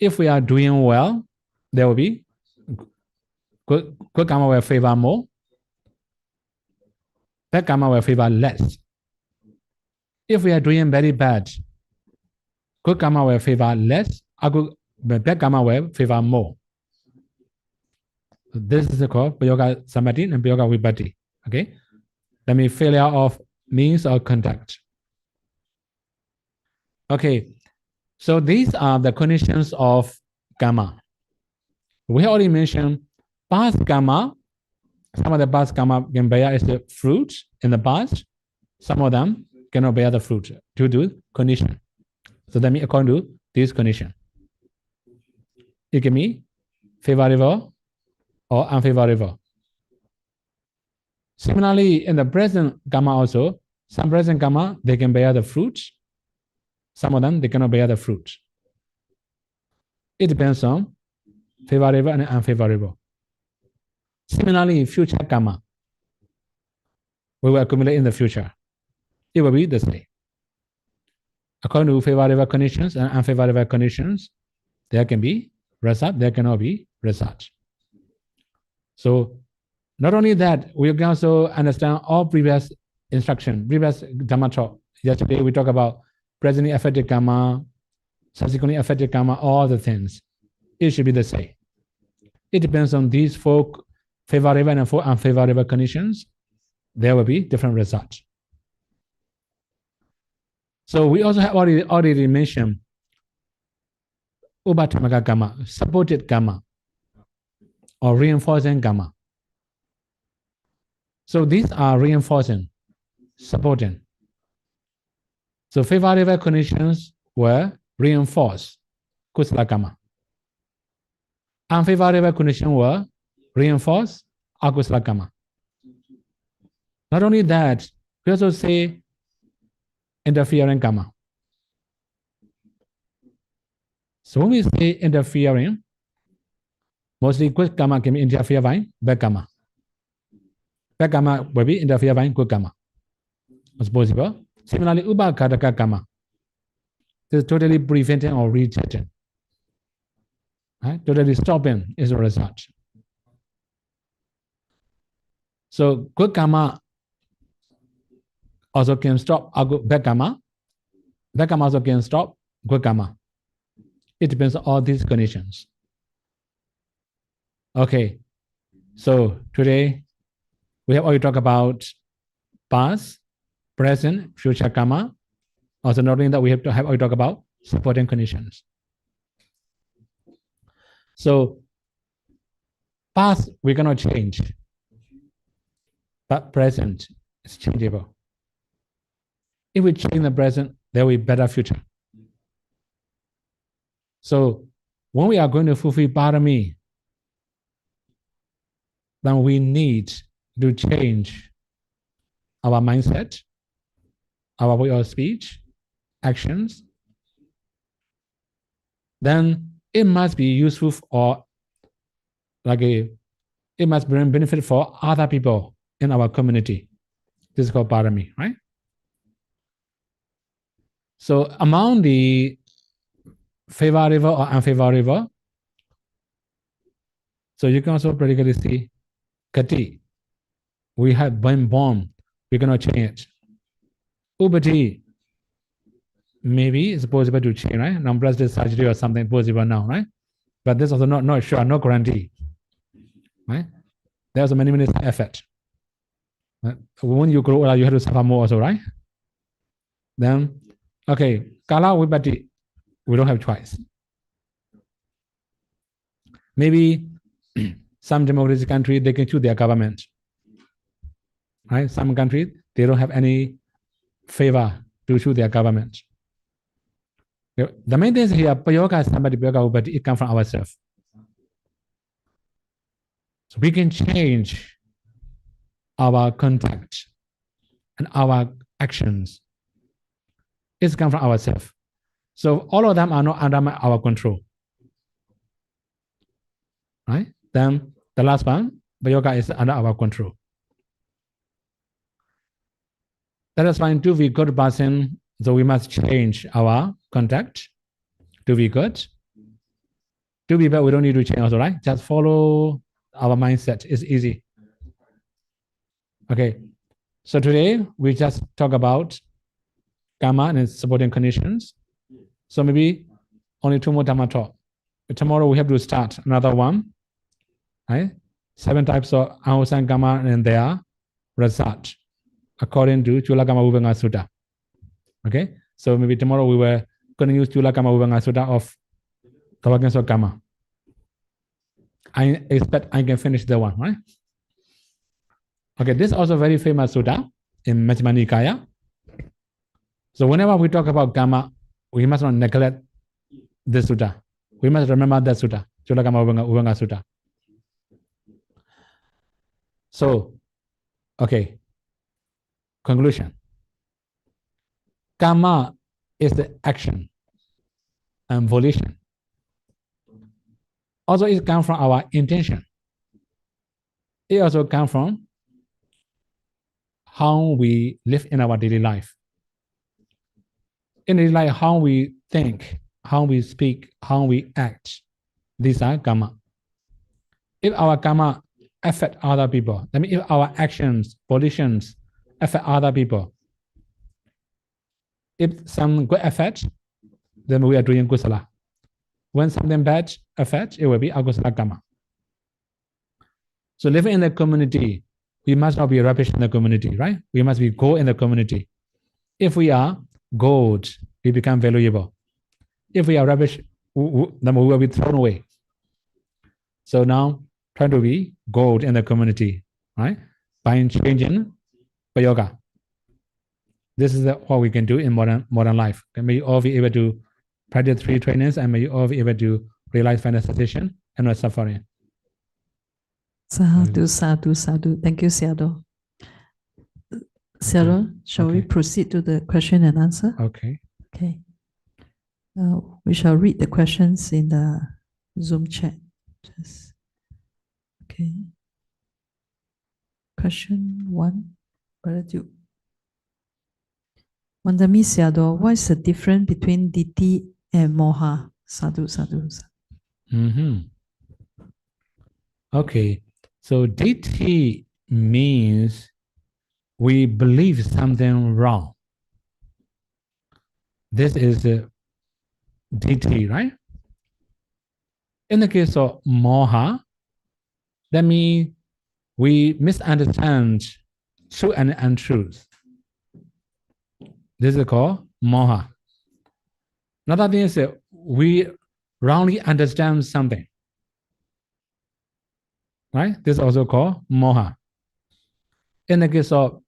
If we are doing well, there will be good karma will favor more. Bad karma will favor less. If we are doing very bad, good karma will favor less, bad karma will favor more. This is called Bhayoka Sambati and Bhayoka Vipatti. Okay? That means failure of means or conduct. Okay, so these are the conditions of karma. We already mentioned past karma. Some of the past karma can bear as the fruit in the past. Some of them cannot bear the fruit due to condition. So that means according to this condition, it can be favorable or unfavorable. Similarly, in the present Kamma also, some present Kamma, they can bear the fruit. Some of them, they cannot bear the fruit. It depends on favorable and unfavorable. Similarly, future Kamma, we will accumulate in the future. It will be the same. According to favorable conditions and unfavorable conditions, there can be result, there cannot be result. So, not only that, we can also understand all previous instruction, previous Dhamma talk. Yesterday we talked about presently affected Kamma, subsequently affected Kamma, all the things. It should be the same. It depends on these four favorable and four unfavorable conditions. There will be different results. So we also have already mentioned Upatamaka Kamma, supported Kamma, or reinforcing Kamma. So these are reinforcing, supporting. So favorable conditions were reinforced, Kusala Kamma. Unfavorable conditions were reinforced, Akusala Kamma. Not only that, we also say interfering Kamma. So when we say interfering, mostly good Kamma can be interfered by bad Kamma. Bad Kamma will be interfered by good Kamma. It's possible. Similarly, Upakadaka Kamma. This is totally preventing or rejecting. Right? Totally stopping is the result. So good Kamma also can stop bad Kamma. Bad Kamma also can stop good Kamma. It depends on all these conditions. Okay, so today we have already talked about past, present, future Kamma. Also, not only that, we have already talked about supporting conditions. So, past we cannot change, but present is changeable. If we change the present, there will be better future. So, when we are going to fulfill parami, then we need to change our mindset, our way of speech, actions. Then it must be useful or it must bring benefit for other people in our community. This is called parami, right? So among the favorable or unfavorable, so you can also practically see Kati. We have been born, we cannot change it. Upati, maybe it's possible to change, right? Non-plastic surgery or something possible now, right? But this is also not sure, no guarantee, right? There's a many side effects. Right? When you grow older, you have to suffer more also, right? Then, okay, Kala Vipati, we don't have choice. Maybe some democratic country, they can choose their government. Right? Some countries, they don't have any favor to choose their government. The main thing is here, Payoga, somebody, but it comes from ourselves. So we can change our contact and our actions. It's come from ourselves. So all of them are not under our control. Right? Then the last one, Payoga is under our control. That is fine. To be good person, so we must change our contact to be good. To be bad, we don't need to change also, right? Just follow our mindset. It's easy. Okay. So today we just talk about Kamma and its supporting conditions. So maybe only 2 more Dhamma talk. But tomorrow we have to start another one. Right? 7 types of Ahusan Kamma and their result, according to Chula Kamma Vibhanga Sutta. Okay, so maybe tomorrow we were going to use Chula Kamma Vibhanga Sutta of Kavaganso Kamma. I expect I can finish the one, right? Okay, this is also very famous sutta in Majjhima Nikaya. So whenever we talk about Kamma, we must not neglect this sutta. We must remember that sutta, Chula Kamma Uvanga Sutta. So, okay, conclusion. Kamma is the action and volition. Also, it comes from our intention. It also comes from how we live in our daily life. In daily life, how we think, how we speak, how we act. These are Kamma. If our Kamma affect other people, I mean, if our actions, volitions affect other people, if some good effect, then we are doing kusala. When something bad affects, it will be akusala Kamma. So living in the community, we must not be rubbish in the community, right? We must be gold in the community. If we are gold, we become valuable. If we are rubbish, then we will be thrown away. So now, try to be gold in the community, right? By changing yoga. This is what we can do in modern life. May you all be able to practice 3 trainings, and may you all be able to realize final cessation and not suffering. Sadhu, sadhu, sadhu. Thank you, Sayadaw. Sayadaw, shall we proceed to the question and answer? Okay. Okay. We shall read the questions in the Zoom chat. Okay. Question 1. Wandami Sayadaw, what is the difference between ditthi and moha? Sadhu, sadhu, sadhu. Okay. So ditthi means we believe something wrong. This is ditthi, right? In the case of moha, that means we misunderstand truth and untruth. This is called moha. Another thing is that we wrongly understand something. Right? This is also called moha. In the case of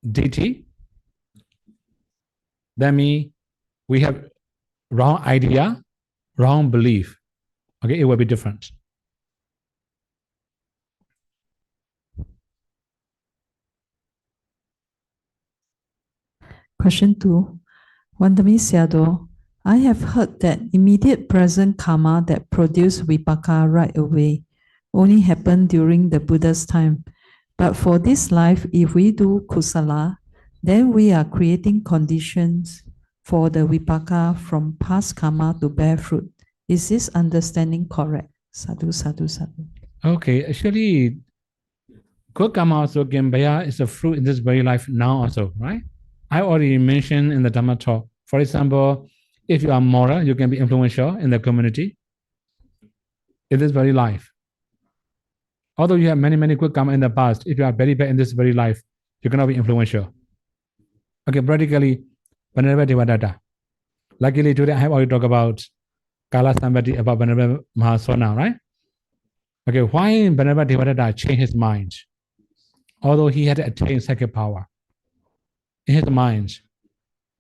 ditthi, that means we have wrong idea, wrong belief. Okay, it will be different. Question 2. Wandami Sayadaw, I have heard that immediate present karma that produce vipaka right away only happen during the Buddha's time. But for this life, if we do kusala, then we are creating conditions for the vipaka from past karma to bear fruit. Is this understanding correct? Sadhu, sadhu, sadhu. Okay, actually, good karma also can bear is a fruit in this very life now also, right? I already mentioned in the Dhamma Talk. For example, if you are moral, you can be influential in the community in this very life. Although you have many good karma in the past, if you are very bad in this very life, you cannot be influential. Okay, practically, Venerable Devadatta. Luckily, today I have already talked about Kala Sambati, about Venerable Mahasona, right? Okay, why Venerable Devadatta changed his mind? Although he had attained second power, in his mind,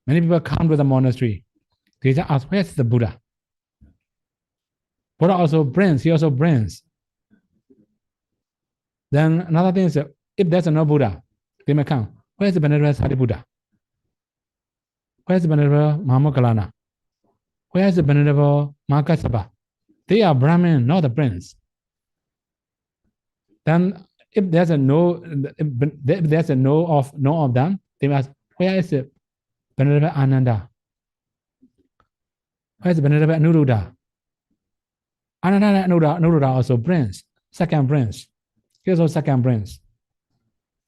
many people come to the monastery. They just ask, where's the Buddha? Buddha also brings, he also brings. Then another thing is, if there's no Buddha, they may come. Where's the Venerable Sariputra? Where's the Venerable Mahamoggallana? Where's the Venerable Mahakassapa? They are Brahmin, not the prince. Then if there's a no, if there's a no of them, they must, where is the Venerable Ananda? Where's the Venerable Anuruddha? Ananda and Anuruddha also prince, second prince. Here's also second prince.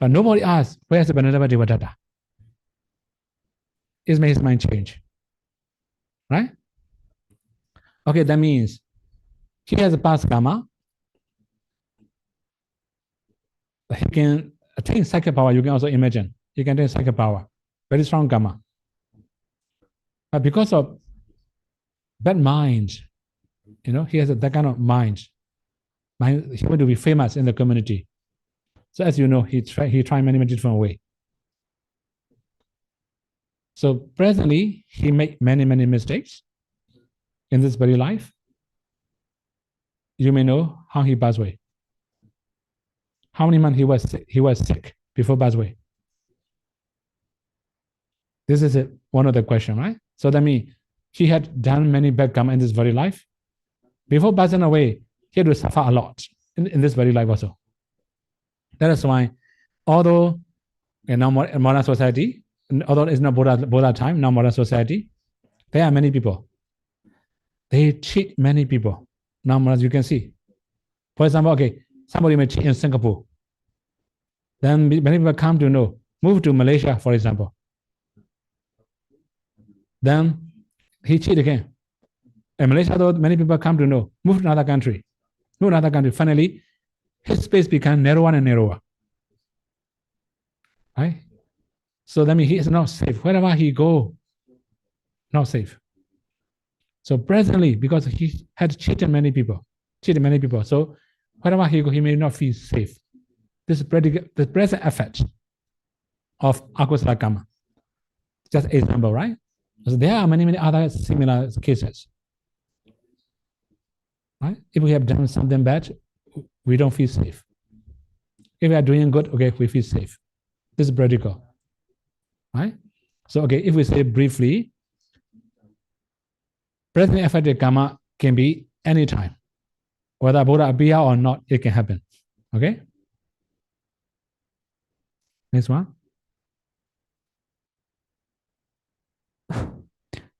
But nobody asks, where's the Venerable Devadatta? It makes his mind change. Right? Okay, that means he has a past karma. He can attain psychic power, you can also imagine. He can attain psychic power. Very strong karma. But because of bad mind, he has that kind of mind. He want to be famous in the community. So as you know, he tried many different ways. So presently, he made many mistakes in this very life. You may know how he passed away. How many months he was sick before passed away? This is one of the questions, right? So that means he had done many bad karma in this very life. Before passing away, he had to suffer a lot in this very life also. That is why, although in now modern society, although it's not Buddha time, now modern society, there are many people. They cheat many people. Now, as you can see, for example, okay, somebody may cheat in Singapore. Then many people come to know, move to Malaysia, for example. Then he cheat again. In Malaysia, though, many people come to know, move to another country. Move to another country. Finally, his space becomes narrower and narrower. Right? So that means he is not safe. Wherever he go, not safe. So presently, because he had cheated many people, so wherever he go, he may not feel safe. This is the present effect of akusala karma. Just an example, right? So there are many other similar cases. Right? If we have done something bad, we don't feel safe. If we are doing good, okay, we feel safe. This is practical. Right? So, okay, if we say briefly, present affected karma can be anytime. Whether Buddha appear or not, it can happen. Okay? Next one.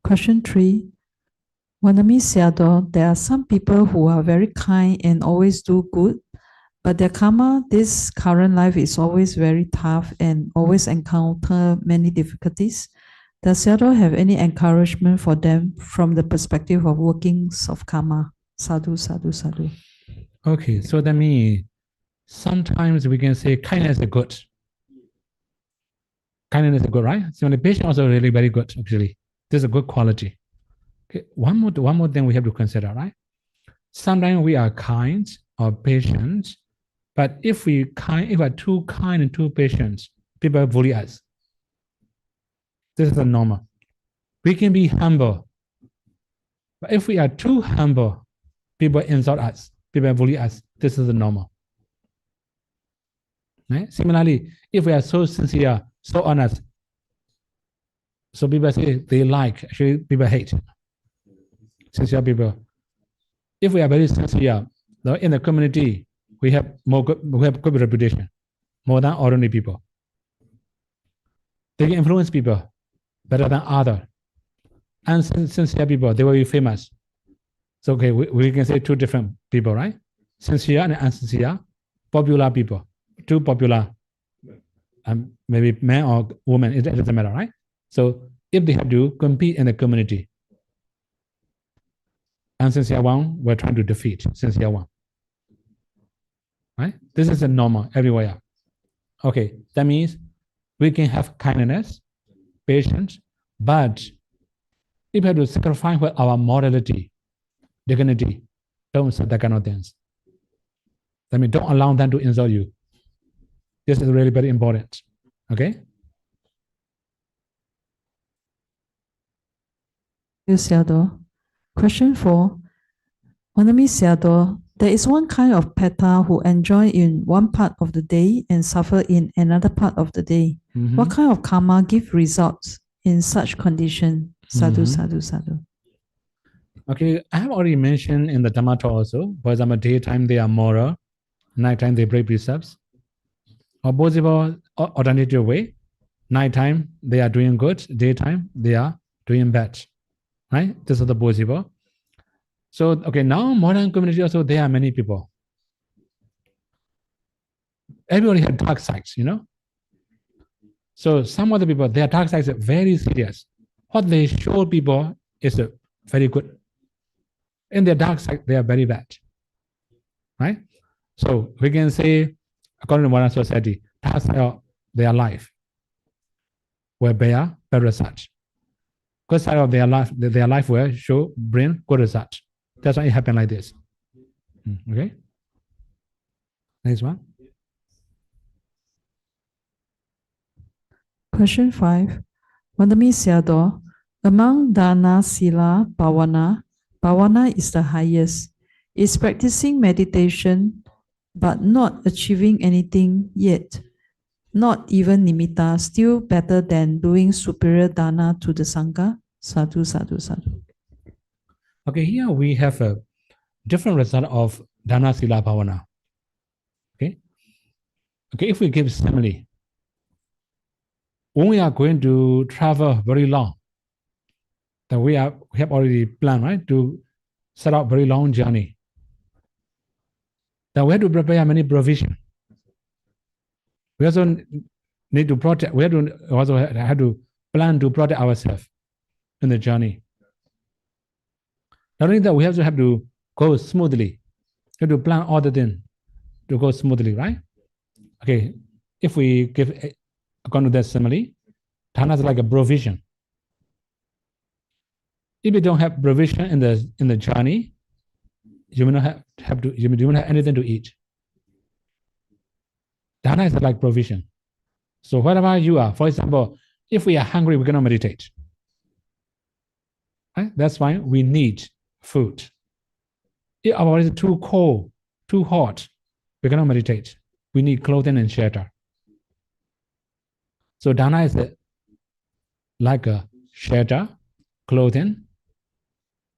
Question 3. Wanami Sayadaw, there are some people who are very kind and always do good, but their karma, this current life, is always very tough and always encounter many difficulties. Does Sayadaw have any encouragement for them from the perspective of workings of karma? Sadhu, sadhu, sadhu. Okay, so that means sometimes we can say kindness is good. Kindness is good, right? So the patient also really very good, actually. This is a good quality. Okay, one more thing we have to consider, right? Sometimes we are kind or patient, but if we are too kind and too patient, people bully us. This is the normal. We can be humble, but if we are too humble, people insult us, people bully us. This is the normal. Right? Similarly, if we are so sincere, so honest, so people say they like, actually people hate. Sincere people. If we are very sincere, in the community, we have good reputation, more than ordinary people. They can influence people better than others. And sincere people, they will be famous. So okay, we can say two different people, right? Sincere and insincere, popular people, too popular, maybe man or woman, it doesn't matter, right? So if they have to compete in the community, insincere one, we're trying to defeat sincere one. Right? This is a normal everywhere. Okay, that means we can have kindness, patience, but if we have to sacrifice our morality, dignity, don't say that kind of things. That means don't allow them to insult you. This is really very important. Okay? Sayadaw. Question 4. Wanami Sayadaw, there is one kind of peta who enjoy in one part of the day and suffer in another part of the day. What kind of karma give results in such condition? Sadhu, sadhu, sadhu. Okay, I have already mentioned in the Dhamma Talk also. For example, daytime they are moral, nighttime they break precepts. Or possible alternative way, nighttime they are doing good, daytime they are doing bad. Right? This is the possible. So, okay, now modern community also, there are many people. Everybody has dark sides, So some of the people, their dark sides are very serious. What they show people is very good. In their dark side, they are very bad. Right? So we can say, according to modern society, dark side of their life will bear bad results. Good side of their life will bring good results. That's why it happened like this. Okay? Next one. Question 5. Vandami Sayadaw, among Dana, Sila, Bhavana is the highest. Is practicing meditation but not achieving anything yet, not even nimitta, still better than doing superior dana to the Sangha? Sadhu, sadhu, sadhu. Okay, here we have a different result of Dana, Sila, Bhavana. Okay, if we give simile, when we are going to travel very long, then we have already planned, right, to set out very long journey. Then we have to prepare many provision. We also need to protect. We have to plan to protect ourselves in the journey. Not only that, we have to go smoothly. We have to plan all the things to go smoothly, right? Okay, if we give according to that simile, dana is like a provision. If you don't have provision in the journey, you may not you may not have anything to eat. Dana is like provision. So wherever you are, for example, if we are hungry, we cannot meditate. Right? That's why we need food. If our body is too cold, too hot, we cannot meditate. We need clothing and shelter. So dana is like a shelter, clothing.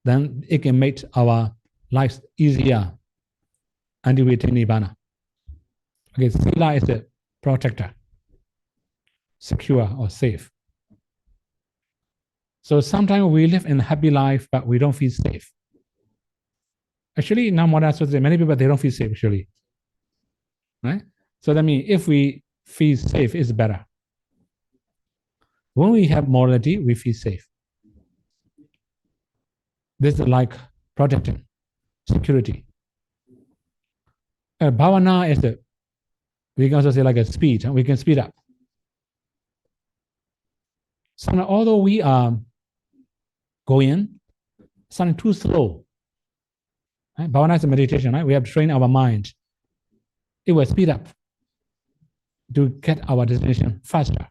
Then it can make our lives easier until we attain nibbana. Okay, sila is a protector, secure or safe. So sometimes we live in a happy life, but we don't feel safe. Actually, now modern society, many people, they don't feel safe, actually. Right? So that means if we feel safe, it's better. When we have morality, we feel safe. This is like protecting, security. Bhavana is we can also say like a speed. We can speed up. So now, although we are going something too slow, right? Bhavana is a meditation, right? We have to train our mind. It will speed up to get our destination faster.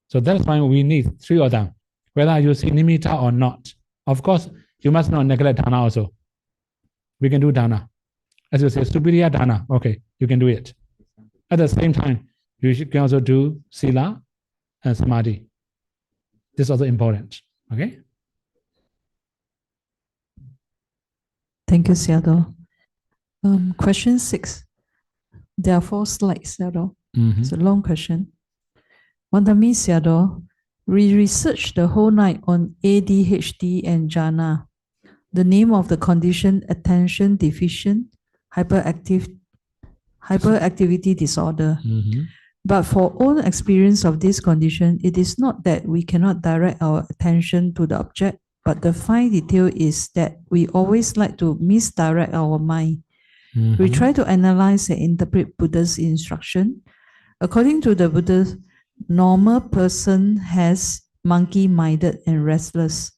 So that's why we need three of them, whether you see nimitta or not. Of course, you must not neglect dana also. We can do dana. As you say, superior dana, okay, you can do it. At the same time, you can also do sila and samadhi. This is also important, okay? Thank you, Sayadaw. Question 6. There are 4 slides, Sayadaw. It's a long question. Vandami Sayadaw, we researched the whole night on ADHD and jhana. The name of the condition, attention deficient hyperactivity disorder. But for own experience of this condition, it is not that we cannot direct our attention to the object, but the fine detail is that we always like to misdirect our mind. We try to analyze and interpret Buddha's instruction. According to the Buddha, normal person has monkey-minded and restless.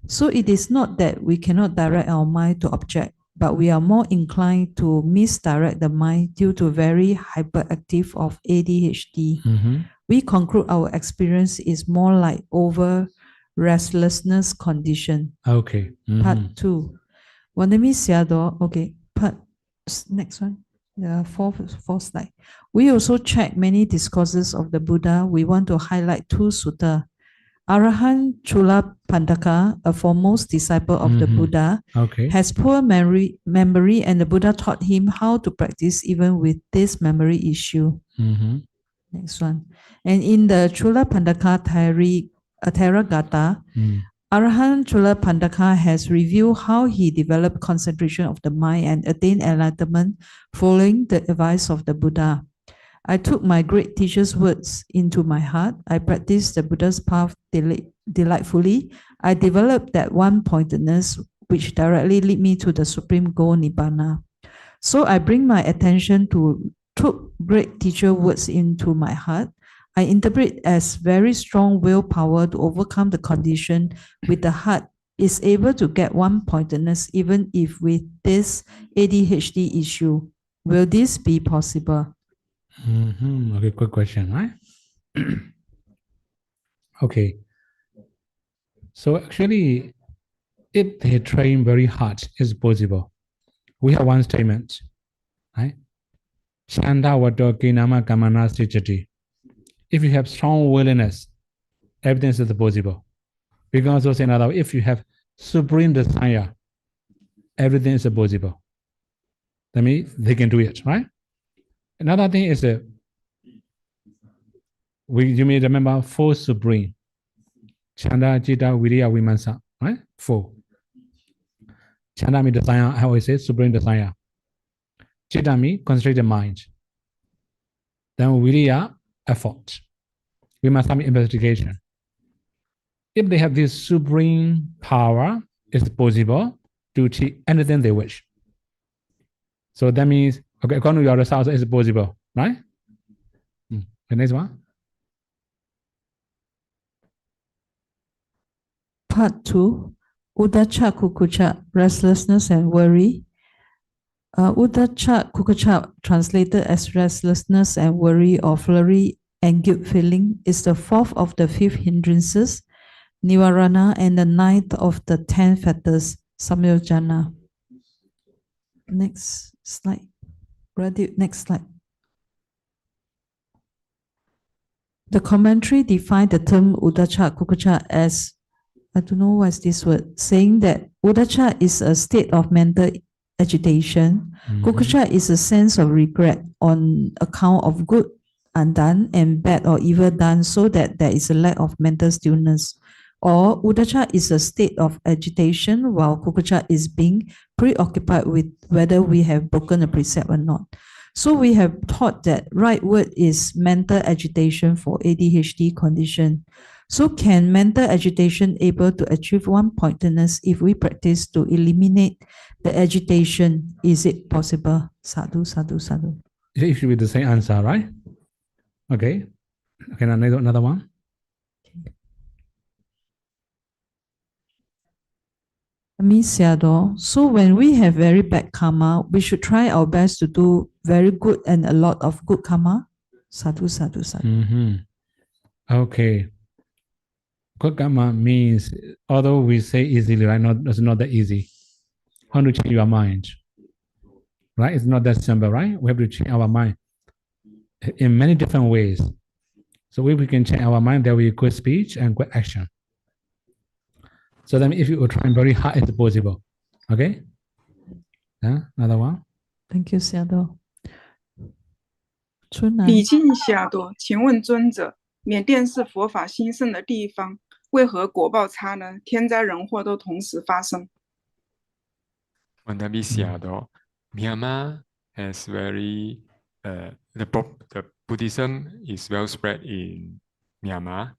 So it is not that we cannot direct our mind to object, but we are more inclined to misdirect the mind due to very hyperactive of ADHD. We conclude our experience is more like over restlessness condition. Okay. Part 2. Vandami Sayadaw, okay, next one. The fourth slide. We also check many discourses of the Buddha. We want to highlight 2 sutta. Arahant Chula Pandaka, a foremost disciple of the Buddha, has poor memory, and the Buddha taught him how to practice even with this memory issue. Next one. And in the Chula Pandaka Theragatha, Arahant Chula Pandaka has reviewed how he developed concentration of the mind and attained enlightenment following the advice of the Buddha. I took my great teacher's words into my heart. I practiced the Buddha's path delightfully. I developed that one-pointedness which directly lead me to the supreme goal, Nibbana. So I bring my attention to took great teacher words into my heart. I interpret as very strong willpower to overcome the condition with the heart is able to get one-pointedness even if with this ADHD issue. Will this be possible? Okay, good question, right? Okay. So actually, if they train very hard, it's possible. We have one statement, right? Chanda vato kinama kamana sichati. If you have strong willingness, everything is possible. We can also say another way, if you have supreme desire, everything is possible. That means they can do it, right? Another thing is that you may remember 4 supreme. Chanda, Citta, Viriya, Vimamsa, right? 4. Chanda means desire, I always say supreme desire. Citta means concentrated mind. Then Viriya, effort. Vimamsa means investigation. If they have this supreme power, it's possible to achieve anything they wish. So that means, okay, according to your results, it's possible, right? The next one. Part 2, Uddhacca Kukucca, restlessness and worry. Uddhacca Kukucca, translated as restlessness and worry or flurry and guilt feeling, is the 4th of the 5 hindrances, Nivarana, and the 9th of the 10 fetters, Samyojana. Next slide. Ready? Next slide. The commentary defined the term Uddhacca Kukucca as, I don't know what is this word, saying that Uddhacca is a state of mental agitation. Kukucca is a sense of regret on account of good undone and bad or evil done, so that there is a lack of mental stillness. Or Uddhacca is a state of agitation, while Kukucca is being preoccupied with whether we have broken a precept or not. So we have taught that right word is mental agitation for ADHD condition. So can mental agitation able to achieve one-pointedness if we practice to eliminate the agitation? Is it possible? Sadhu, sadhu, sadhu. It should be the same answer, right? Okay. Okay, another one. Sayadaw, so when we have very bad karma, we should try our best to do very good and a lot of good karma. Sadhu, sadhu, sadhu. Okay. Good karma means, although we say easily, right? It's not that easy. How to change your mind, right? It's not that simple, right? We have to change our mind in many different ways. So if we can change our mind, there will be good speech and good action. So then if you are trying very hard, it's possible. Okay? Another one. Thank you, Sayadaw. 礼敬夏多，请问尊者，缅甸是佛法兴盛的地方，为何果报差呢？天灾人祸都同时发生。Sayadaw, Myanmar has very the Buddhism is well spread in Myanmar.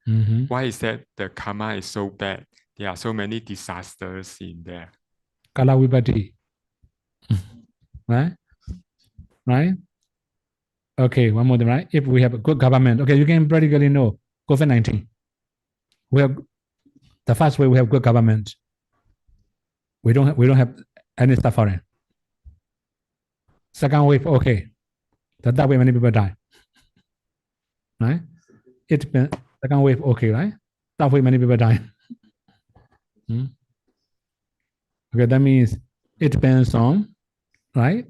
Why is that the karma is so bad? There are so many disasters in there. Kala Vipatti. Right? Right? Okay, one more thing, right? If we have a good government, okay, you can practically know COVID-19. We have the first way we have good government. We don't have any suffering. Second wave, okay. That way many people die. Right? Second wave, okay, right? That way many people die. Okay, that means it depends on, right?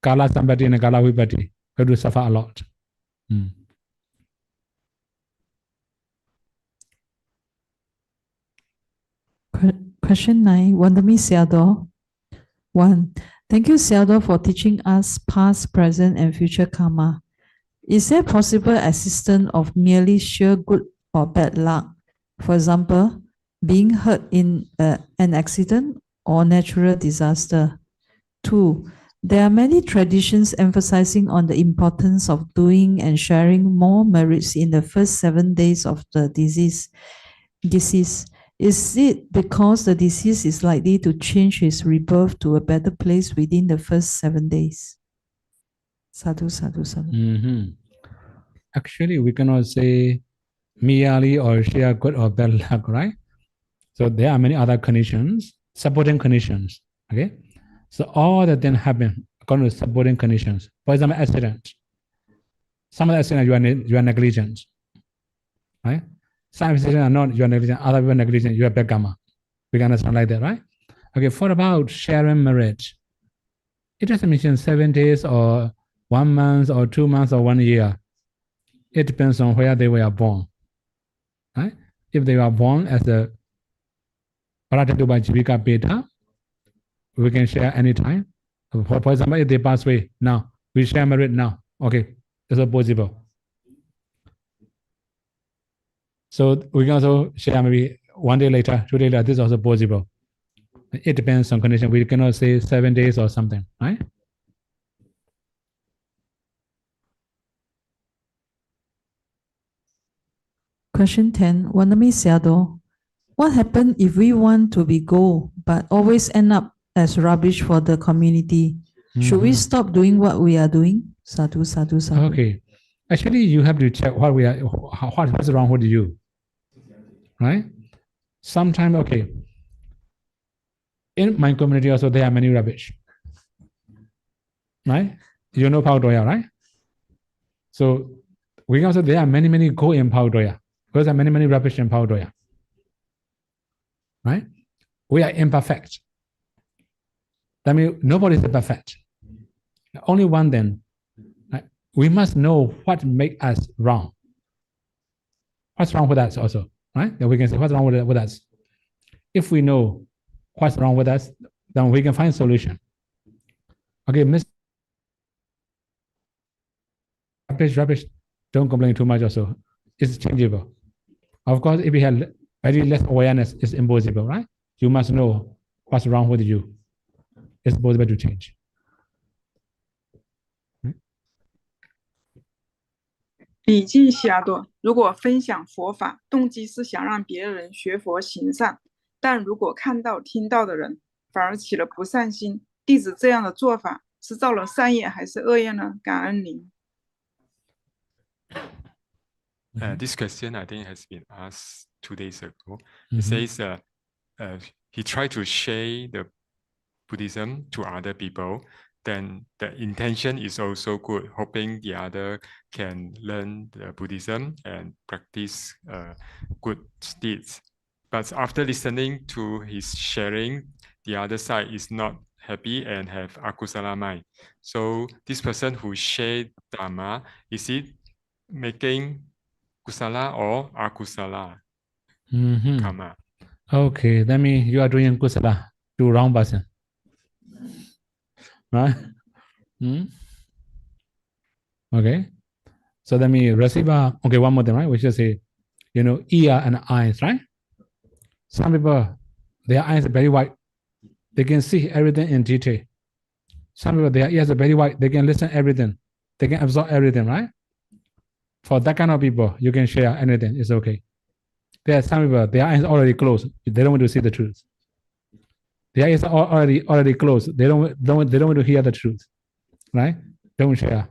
Kala Sambati and Kala Vipatti. We have to suffer a lot. Question 9, Wandami Sayadaw. 1. Thank you, Sayadaw, for teaching us past, present, and future karma. Is there possible assistance of merely sheer good or bad luck? For example, being hurt in an accident or natural disaster. 2. There are many traditions emphasizing on the importance of doing and sharing more merits in the first 7 days of the disease. Is it because the disease is likely to change his rebirth to a better place within the first 7 days? Sadhu, sadhu, sadhu. Actually, we cannot say merely or share good or bad luck, right? So there are many other conditions, supporting conditions. Okay, so all that then happen according to supporting conditions. For example, accident. Some of the accident you are negligent, right? Some decisions are not your negligence, other people negligence, you have bad karma. We can understand like that, right? Okay, for about sharing marriage, it doesn't mention 7 days or 1 month or 2 months or 1 year. It depends on where they were born, right? If they were born as a Paratatuba Jivika Beta, we can share anytime. For example, if they pass away now, we share marriage now. Okay, it's all possible. So we can also share maybe 1 day later, 2 days later. This is also possible. It depends on condition. We cannot say 7 days or something, right? Question 10. Wandami Sayadaw, what happens if we want to be gold but always end up as rubbish for the community? Should we stop doing what we are doing? Sadhu, sadhu, sadhu. Okay. Actually, you have to check what's wrong with you, right? Sometimes, okay. In my community also, there are many rubbish, right? You know Paudoya, right? So we can also, there are many go in Paudoya. Because there are many rubbish in Paudoya, right? We are imperfect. That means nobody is perfect. Only one then. Right? We must know what makes us wrong. What's wrong with us also, right? Then we can say, what's wrong with us? If we know what's wrong with us, then we can find solution. Okay, rubbish, don't complain too much also. It's changeable. Of course, if you have very less awareness, it's impossible, right? You must know what's wrong with you. It's possible to change. 礼敬西亚多，如果分享佛法，动机是想让别人学佛行善，但如果看到听到的人反而起了不善心，弟子这样的做法是造了善业还是恶业呢？感恩您。This question I think has been asked 2 days ago. It says he tried to share the Buddhism to other people. Then the intention is also good, hoping the other can learn the Buddhism and practice good deeds. But after listening to his sharing, the other side is not happy and have akusala mind. So this person who shared Dhamma, is it making kusala or akusala karma? Okay, that means you are doing kusala to wrong person. Right? Okay. So that means Rasiva, okay, one more thing, right? We should say, ear and eyes, right? Some people, their eyes are very wide. They can see everything in detail. Some people, their ears are very wide. They can listen everything. They can absorb everything, right? For that kind of people, you can share anything. It's okay. There are some people, their eyes are already closed. They don't want to see the truth. Their eyes are already closed. They don't want to hear the truth, right? Don't share.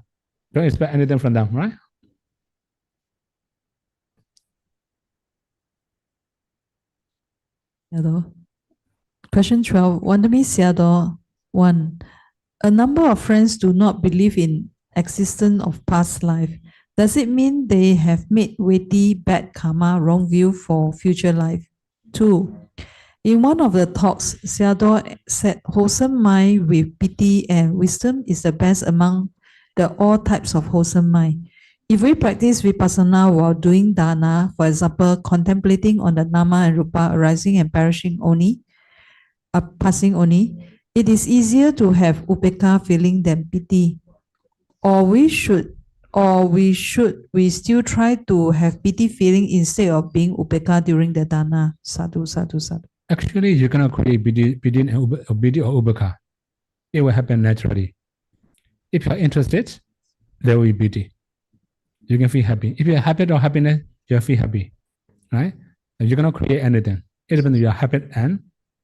Don't expect anything from them, right? Question 12. Wandami Sayadaw 1. A number of friends do not believe in existence of past life. Does it mean they have made weighty bad karma, wrong view for future life? 2. In one of the talks, Sayadaw said wholesome mind with pity and wisdom is the best among all types of wholesome mind. If we practice vipassana while doing dana, for example, contemplating on the nama and rupa arising and perishing only, passing only, it is easier to have upekkha feeling than pity. Or we still try to have pity feeling instead of being upekkha during the dana. Sadhu, sadhu, sadhu. Actually, you cannot create pity or upekkha. It will happen naturally. If you are interested, there will be pity. You can feel happy. If you are happy or happiness, you feel happy, right? And you cannot create anything. It depends on your habit and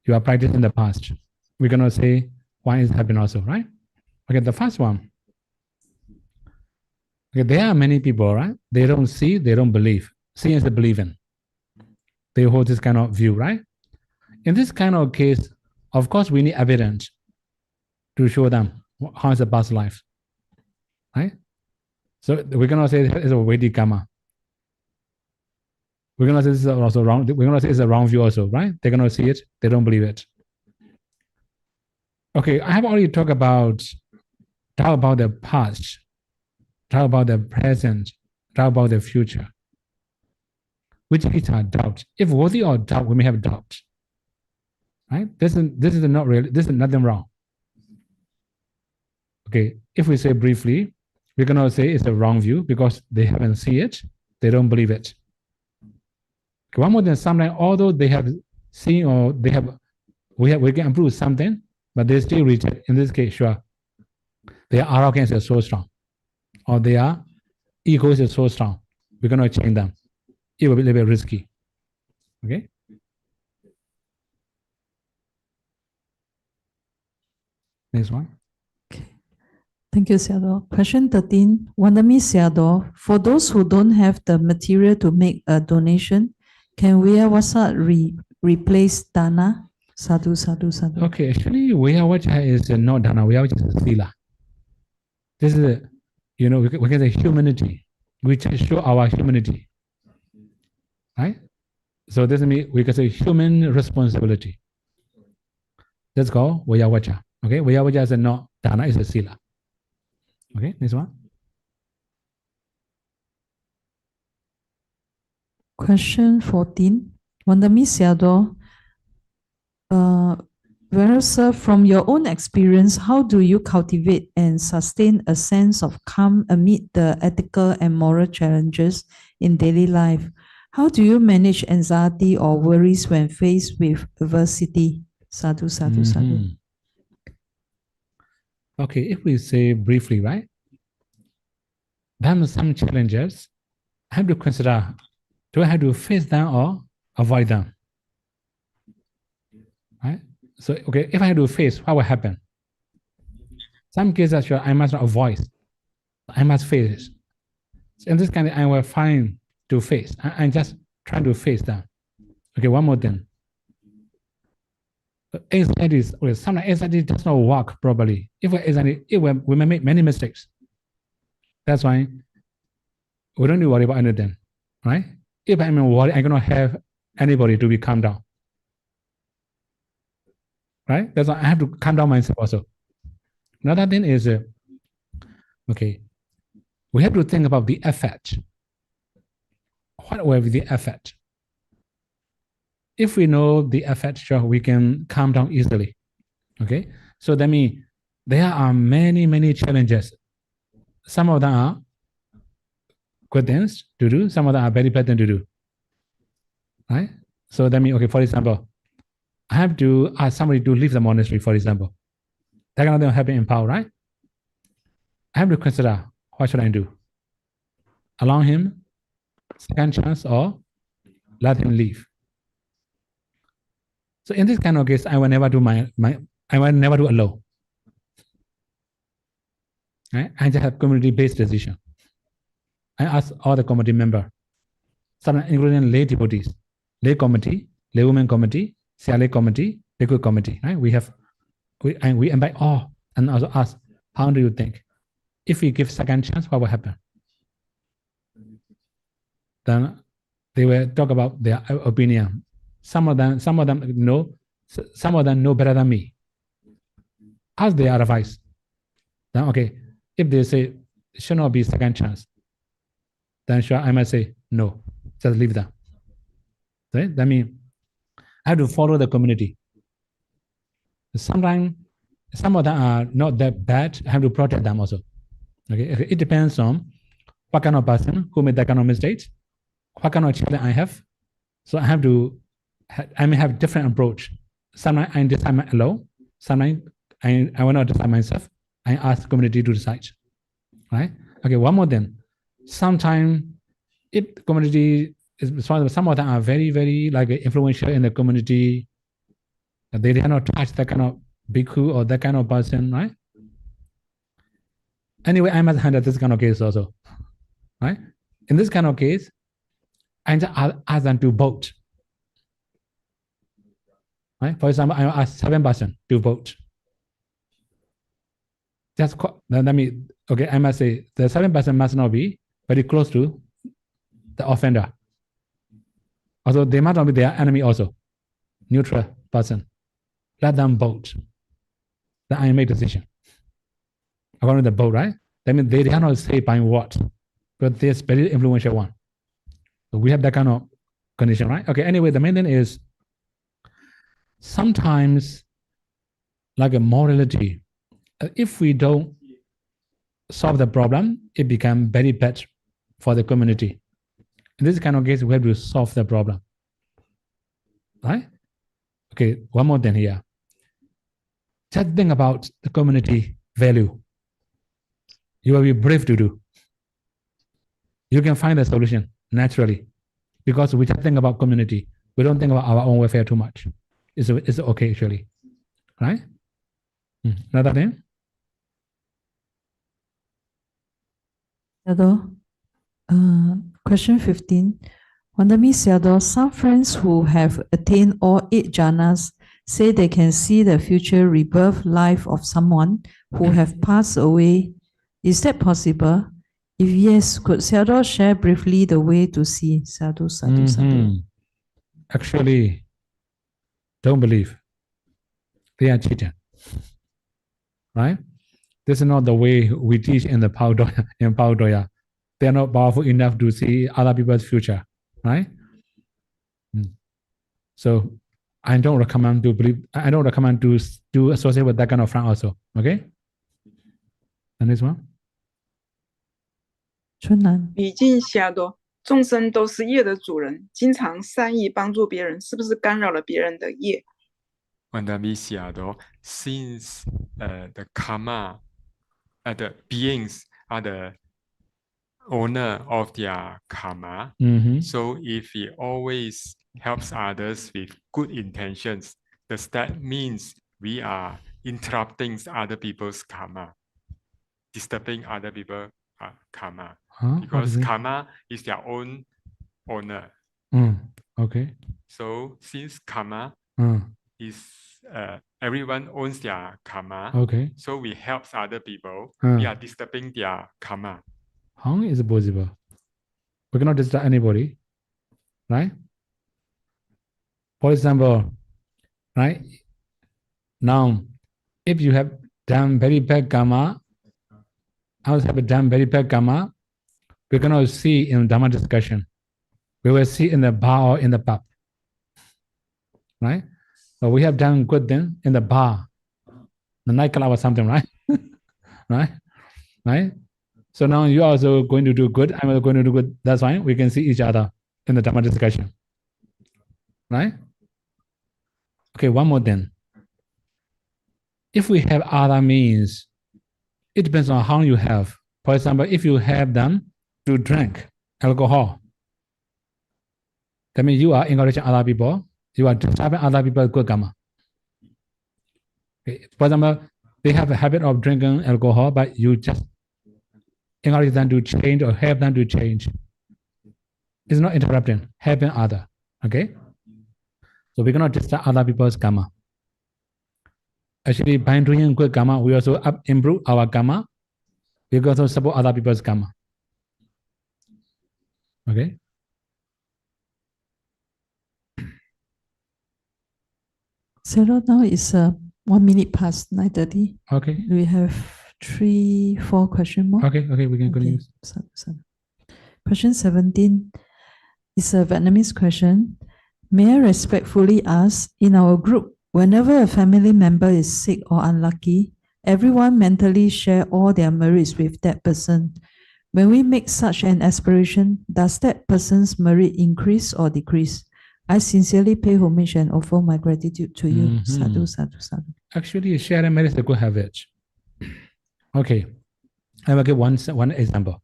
you are practicing in the past. We cannot say why is happening also, right? Okay, the first one. Okay, there are many people, right? They don't see, they don't believe. Seeing is the believing. They hold this kind of view, right? In this kind of case, of course, we need evidence to show them how is the past life, right? So we cannot say it's a Vedic karma. We're gonna say this is also wrong. We're gonna say it's a wrong view also, right? They're gonna see it, they don't believe it. Okay, I have already talked about the past, talk about the present, talk about the future. Which is our doubt. If worthy or doubt, we may have doubt. Right? This is not really, this is nothing wrong. Okay, if we say briefly, we're gonna say it's a wrong view because they haven't seen it, they don't believe it. Okay, one more thing, sometimes although they have seen or they have, we can improve something, but they still reject. In this case, sure, their arrogance is so strong, or their ego is so strong. We're gonna change them. It will be a little bit risky. Okay. Next one. Okay. Thank you, Sayadaw. Question 13. Wandami Sayadaw, for those who don't have the material to make a donation, can Viyawasa replace dana? Sadhu, sadhu, sadhu. Okay, actually, Viyavacha is not dana. Viyavacha is sila. This is, we can say humanity. We just show our humanity. Right? So this means we can say human responsibility. That's called Viyavacha. Okay, Viyavacha is not dana, is a sila. Okay, next one. Question 14. Wandami Sayadaw, Venerable Sir, from your own experience, how do you cultivate and sustain a sense of calm amid the ethical and moral challenges in daily life? How do you manage anxiety or worries when faced with adversity? Sadhu, sadhu, sadhu. Okay, if we say briefly, right? There are some challenges. I have to consider, do I have to face them or avoid them? Right? So, okay, if I have to face, what will happen? Some cases, sure, I must not avoid. I must face. So in this kind, I will find to face. I'm just trying to face them. Okay, one more thing. Anxiety is, sometimes anxiety does not work properly. If anxiety, we may make many mistakes. That's why we don't need to worry about anything, right? If I'm worried, I'm going to have anybody to be calm down. Right? That's why I have to calm down myself also. Another thing is, okay, we have to think about the effect. What will be the effect? If we know the effect, sure, we can calm down easily. Okay? So that means there are many, many challenges. Some of them are good things to do, some of them are very bad things to do. Right? So that means, okay, for example, I have to ask somebody to leave the monastery, for example. That kind of thing happen in power, right? I have to consider, what should I do? Allow him second chance or let him leave. So in this kind of case, I will never do I will never do alone. Right? I just have community-based decision. I ask all the committee members, some including lay devotees, lay committee, lay women committee, Sayadaw committee, Bhikkhu committee, right? We invite all and also ask, how do you think? If we give second chance, what will happen? Then they will talk about their opinion. Some of them know, some of them know better than me. Ask their advice. Then okay, if they say it should not be second chance, then sure I might say no, just leave them. Right? That means I have to follow the community. Sometimes some of them are not that bad. I have to protect them also. Okay, it depends on what kind of person who made that kind of mistakes, what kind of challenge I have. So I may have different approach. Sometimes I decide alone. Sometimes I will not decide myself. I ask the community to decide. Right? Okay, one more thing. Sometimes if the community is, some of them are very, very like influential in the community. They cannot touch that kind of bhikkhu or that kind of person, right? Anyway, I must handle this kind of case also, right? In this kind of case, I just ask them to vote. Right? For example, I ask 7 person to vote. Just let me, okay, I must say the 7 person must not be very close to the offender. Also, they might not be their enemy also. Neutral person. Let them vote. Then I make decision. According to the vote, right? That means they cannot say by what, but there's very influential one. So we have that kind of condition, right? Okay, anyway, the main thing is sometimes like a morality, if we don't solve the problem, it becomes very bad for the community. In this kind of case, we have to solve the problem, right? Okay, one more thing here. Just think about the community value. You will be brave to do. You can find a solution naturally because we just think about community. We don't think about our own welfare too much. It's okay actually, right? Another thing? Sayadaw, question 15. Wandami Sayadaw, some friends who have attained all 8 jhanas say they can see the future rebirth life of someone who have passed away. Is that possible? If yes, could Sayadaw share briefly the way to see? Sadhu. Actually, don't believe. They are cheating. Right? This is not the way we teach in the Paudoya. They are not powerful enough to see other people's future. Right? So I don't recommend to believe. I don't recommend to associate with that kind of friend also. Okay? And this one? 春兰，礼敬霞多，众生都是业的主人，经常善意帮助别人，是不是干扰了别人的业？ Wandami Sayadaw, since the karma, the beings are the owner of their karma, so if he always helps others with good intentions, does that means we are interrupting other people's karma, disturbing other people's karma? Because karma is their own owner. Okay. So since karma is everyone owns their karma. Okay. So we help other people. We are disturbing their karma. How is it possible? We cannot disturb anybody, right? For example, right now, if you have done very bad karma, others have done very bad karma, we cannot see in Dhamma discussion. We will see in the bar or in the pub, right? But we have done good thing in the bar, the nightclub or something, right? right? So now you're also going to do good, I'm also going to do good. That's fine. We can see each other in the Dhamma discussion, right? Okay, one more thing. If we have other means, it depends on how you have. For example, if you have them to drink alcohol, that means you are encouraging other people, you are disturbing other people's good karma. Okay. For example, they have a habit of drinking alcohol, but you just encourage them to change or help them to change. It's not interrupting, helping other. Okay? So we cannot disturb other people's karma. Actually, by doing good karma, we also improve our karma. We also support other people's karma. Okay? Sayadaw, now is 1 minute past 9:30. Okay. We have 3-4 questions more. Okay, we can continue. Question 17 is a Vietnamese question. May I respectfully ask, in our group, whenever a family member is sick or unlucky, everyone mentally share all their merits with that person. When we make such an aspiration, does that person's merit increase or decrease? I sincerely pay homage and offer my gratitude to you. Sadhu, sadhu, sadhu. Actually, sharing merit is a good habit. Okay, I will give one example.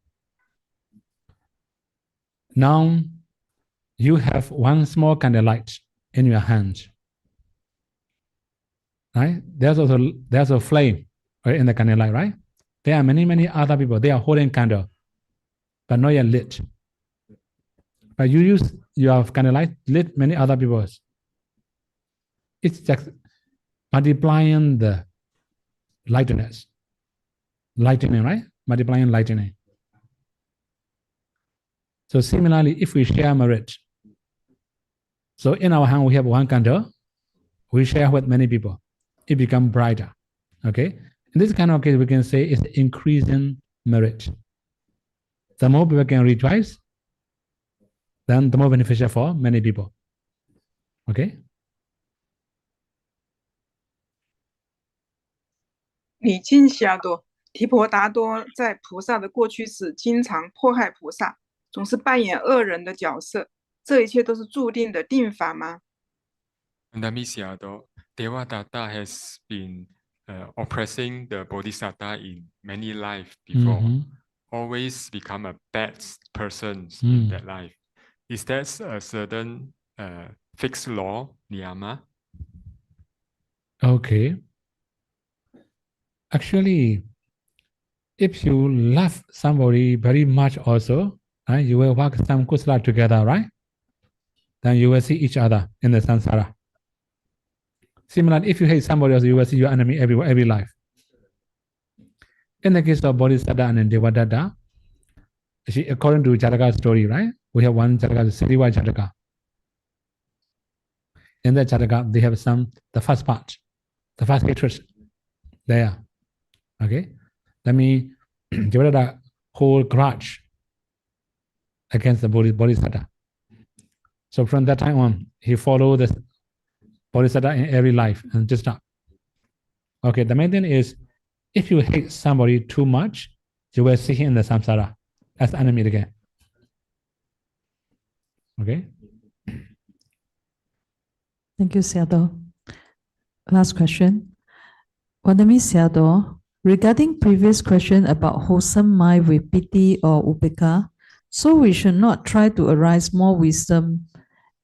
Now, you have one small candlelight in your hand, right? There's a flame right, in the candlelight, right? There are many other people. They are holding candle, but not yet lit. But you use your candlelight lit many other people's. It's just multiplying the lightness. Lightening, right? Multiplying lightening. So similarly, if we share merit, So in our hand, we have one candle. We share with many people. It becomes brighter. Okay. In this kind of case, we can say it's increasing merit. The more people can rejoice, then the more beneficial for many people. Okay. 礼敬悉亚多，提婆达多在菩萨的过去时经常迫害菩萨，总是扮演恶人的角色。这一切都是注定的定法吗？ Vandami Sayadaw, Devadatta has been oppressing the Bodhisattva in many lives before, always become a bad person in that life. Is that a certain fixed law, niyama? Okay. Actually, if you love somebody very much also, you will work some kusala together, right? Then you will see each other in the samsara. Similarly, if you hate somebody else, you will see your enemy every life. In the case of Bodhisattva and Devadatta, according to Jataka's story, right? We have one Jataka, Siriva Jataka. In that Jataka, they have the first part, the first hatred there. Okay? That means Devadatta hold grudge against the Bodhisattva. So from that time on, he followed the Bodhisattva in every life and just stop. Okay, the main thing is, if you hate somebody too much, you will see him in the samsara as enemy again. Okay? Thank you, Sayadaw. Last question. Vandami Sayadaw, regarding previous question about wholesome mind with piti or upekkha, so we should not try to arise more wisdom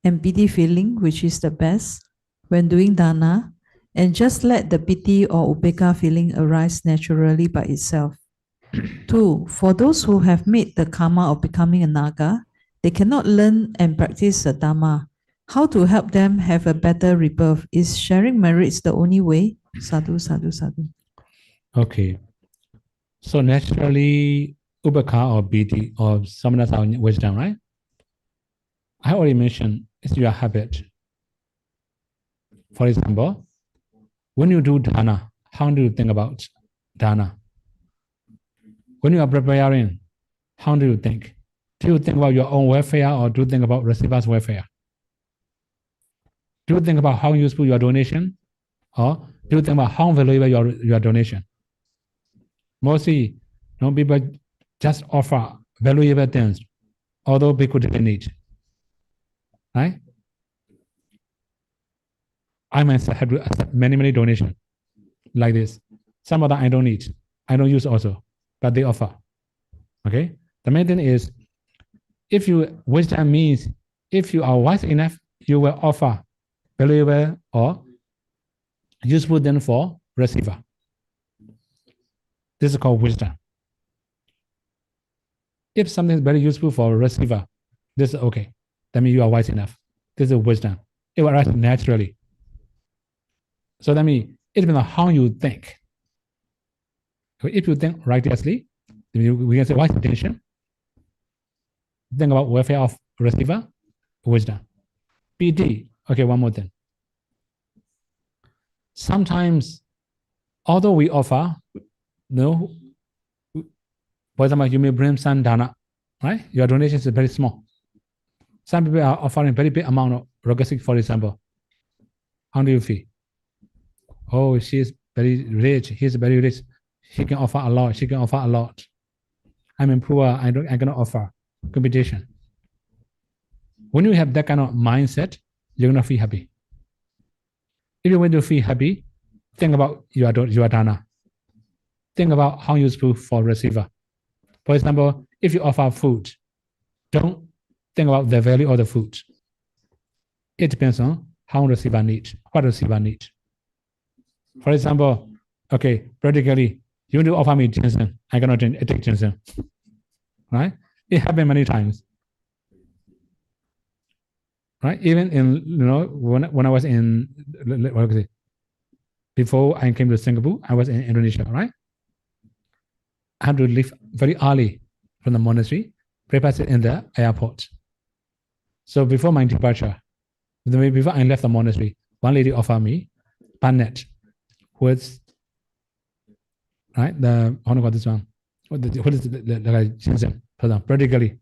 and piti feeling, which is the best, when doing dana, and just let the piti or upekkha feeling arise naturally by itself. 2. For those who have made the karma of becoming a naga, they cannot learn and practice the Dhamma. How to help them have a better rebirth? Is sharing merits the only way? Sadhu, sadhu, sadhu. Okay. So naturally, upekkha or piti or samatha or wisdom, right? I already mentioned it's your habit. For example, when you do dana, how do you think about dana? When you are preparing, how do you think? Do you think about your own welfare or do you think about receiver's welfare? Do you think about how useful your donation or do you think about how valuable your donation? Mostly, people just offer valuable things, although people didn't need. Right? I myself have to accept many donations like this. Some of them I don't need. I don't use also, but they offer. Okay? The main thing is, wisdom means if you are wise enough, you will offer valuable or useful thing for receiver. This is called wisdom. If something is very useful for receiver, this is okay. That means you are wise enough. This is wisdom. It will arise naturally. So that means it depends on how you think. If you think righteously, we can say wise intention. Think about welfare of receiver, wisdom. PD. Okay, one more thing. Sometimes, although we offer, for example, you may bring some dana, right? Your donation is very small. Some people are offering very big amount of rogasic, for example. How do you feel? Oh, she is very rich. He's very rich. He can offer a lot. She can offer a lot. I'm poor. I cannot offer. Competition. When you have that kind of mindset, you're gonna feel happy. If you want to feel happy, think about your dana. Think about how useful for receiver. For example, if you offer food, don't think about the value of the food. It depends on how receiver needs, what receiver needs. For example, okay, practically, you want to offer me ginseng, I cannot take ginseng. Right? It happened many times. Right? Even in, when I was in, before I came to Singapore, I was in Indonesia, right? I had to leave very early from the monastery, prepare it in the airport. So before my departure, The way before I left the monastery, one lady offered me panet with, right, the, how do you call this one? What is the practically.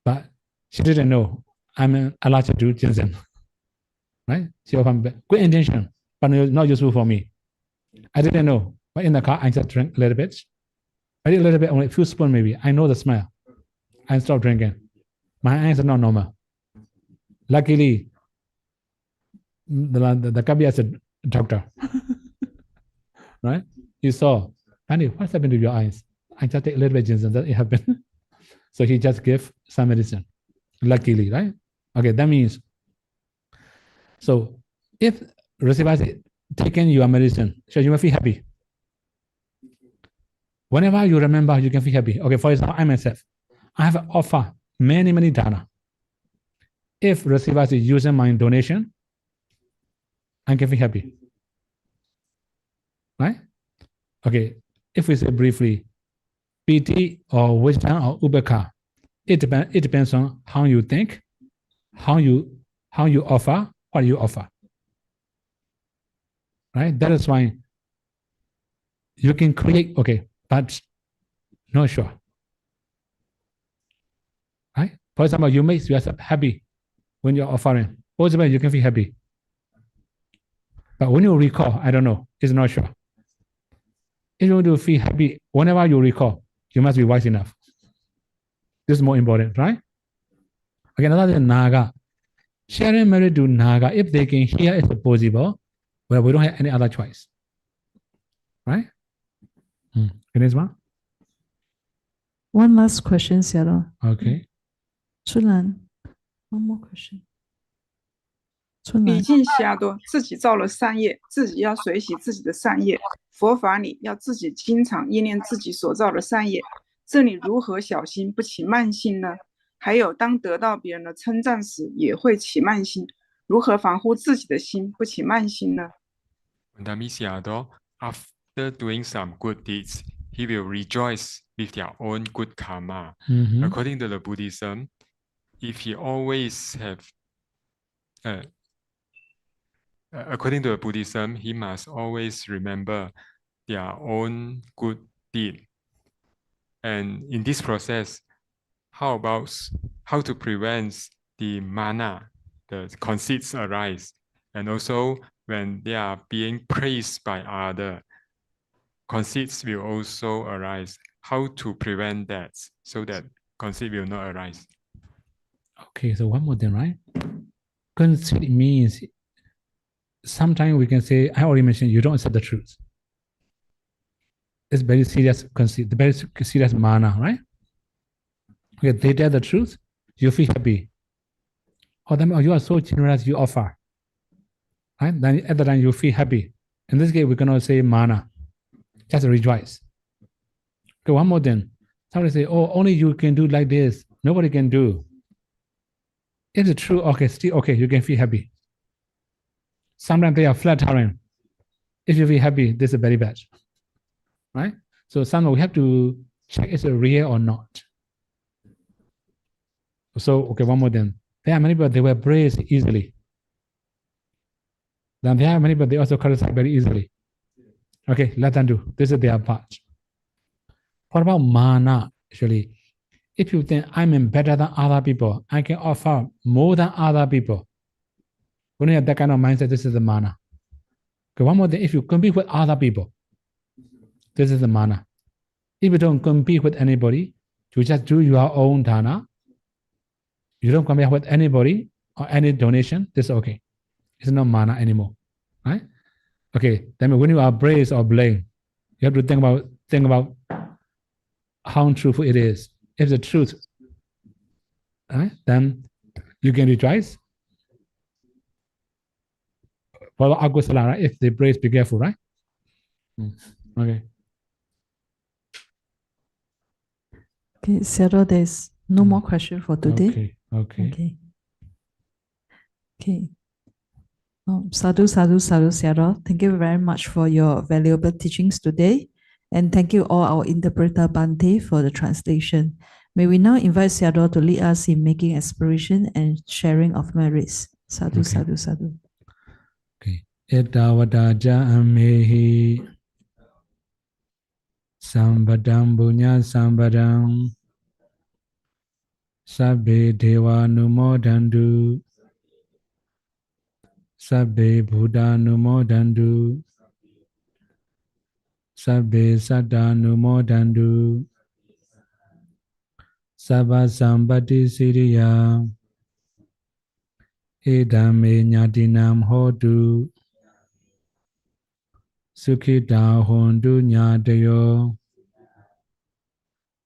But she didn't know I'm allowed to do ginseng. Right? She offered good intention, but not useful for me. I didn't know. But in the car, I just drank a little bit. I did a little bit, only a few spoons maybe. I know the smell. I stopped drinking. My eyes are not normal. Luckily, the Kabya is a doctor. Right? He saw, Andy, what's happened to your eyes? I just take a little bit of ginseng, that it happened. So he just gave some medicine. Luckily, right? Okay, that means, so if Risivas taken your medicine, so you will feel happy. Whenever you remember, you can feel happy. Okay, for example, I myself, I have offered many dana. If Risivas is using my donation, I can feel happy. Right? Okay, if we say briefly, piti or wisdom or ubeka, it depends on how you think, how you offer, what you offer. Right? That is why you can create, okay, but not sure. Right? For example, you make yourself happy when you're offering. Also, you can feel happy. But when you recall, I don't know, it's not sure. If you want to feel happy, whenever you recall, you must be wise enough. This is more important, right? Okay, another thing, Naga. Sharing merit to Naga, if they can hear it's possible, well, we don't have any other choice. Right? One last question, Sayadaw. Okay. Sunlan, one more question. 礼敬悉亚多，自己造了善业，自己要随喜自己的善业。佛法里要自己经常依念自己所造的善业，这里如何小心不起慢心呢？还有，当得到别人的称赞时，也会起慢心，如何防护自己的心不起慢心呢？ Sayadaw, after doing some good deeds, he will rejoice with their own good karma. According to the Buddhism, if he always have according to Buddhism, he must always remember their own good deed. And in this process, how to prevent the mana, the conceits arise, and also when they are being praised by others, conceits will also arise. How to prevent that so that conceit will not arise? Okay, so one more thing, right? Conceit means sometimes we can say, I already mentioned, you don't accept the truth. It's very serious conceit, the very serious mana, right? Okay, they tell the truth, you feel happy. Or then, you are so generous, you offer. Right? Then at the time you feel happy. In this case, we cannot say mana, just rejoice. Okay, one more thing. Somebody say, oh, only you can do like this, nobody can do. If it's true, okay, still okay, you can feel happy. Sometimes they are flattering. If you feel happy, this is very bad. Right? So sometimes we have to check is it real or not. So, okay, one more thing. There are many people, they were praised easily. Then there are many people, they also criticize very easily. Okay, let them do. This is their part. What about mana, actually? If you think I'm better than other people, I can offer more than other people. When you have that kind of mindset, this is the mana. Okay, one more thing, if you compete with other people, this is the mana. If you don't compete with anybody, you just do your own dana. You don't compete with anybody or any donation, this is okay. It's not mana anymore. Right? Okay, then when you are praised or blamed, you have to think about how truthful it is. If the truth, right, then you can rejoice. Follow agusala, right? If they praise, be careful, right? Okay. Okay, Sayadaw, there's no more question for today. Okay. Sadhu, Sayadaw. Thank you very much for your valuable teachings today. And thank you all our interpreter Bante for the translation. May we now invite Sayadaw to lead us in making aspiration and sharing of merits. Sadhu, Okay. sadhu, sadhu. Okay. Etawadaja amehi sambadam bunya sambadam sabbe deva numodandu sabbe buddha numodandu sabbe saddha numodandu sabba sambati siriya edame nyatinam hotu sukhita hontu nyatayo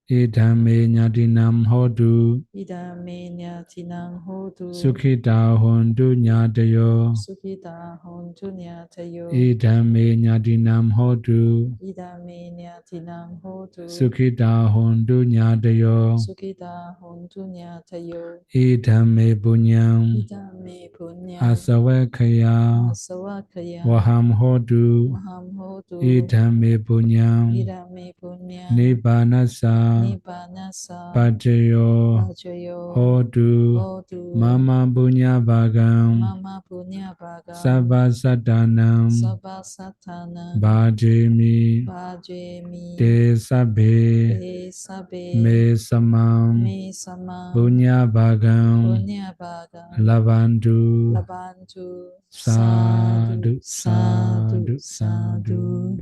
edame nyatinam hotu Idame nyatinam hotu. sukhita hontu nyatayo Sukhita hontu nyatayo. edame nyatinam hotu Idame nyatinam hotu. sukhita hontu nyatayo Sukhita hontu nyatayo. edame punyam Idame punyam. asavakaya Asavakaya. waham hotu Waham hotu. edame punyam Idame punyam. nibbanasa Nibbanasa. pajayo Pajayo. hotu Hotu. mama punya bhagam Mama punya bhagam. sabba sadanam Sabba satanam. bhajemi Bhajemi. te sabbe Te sabe. me samam Me samam. punya bhagam Punya bhagam. labantu Labantu. sadhu Sadhu. sadhu sadhu.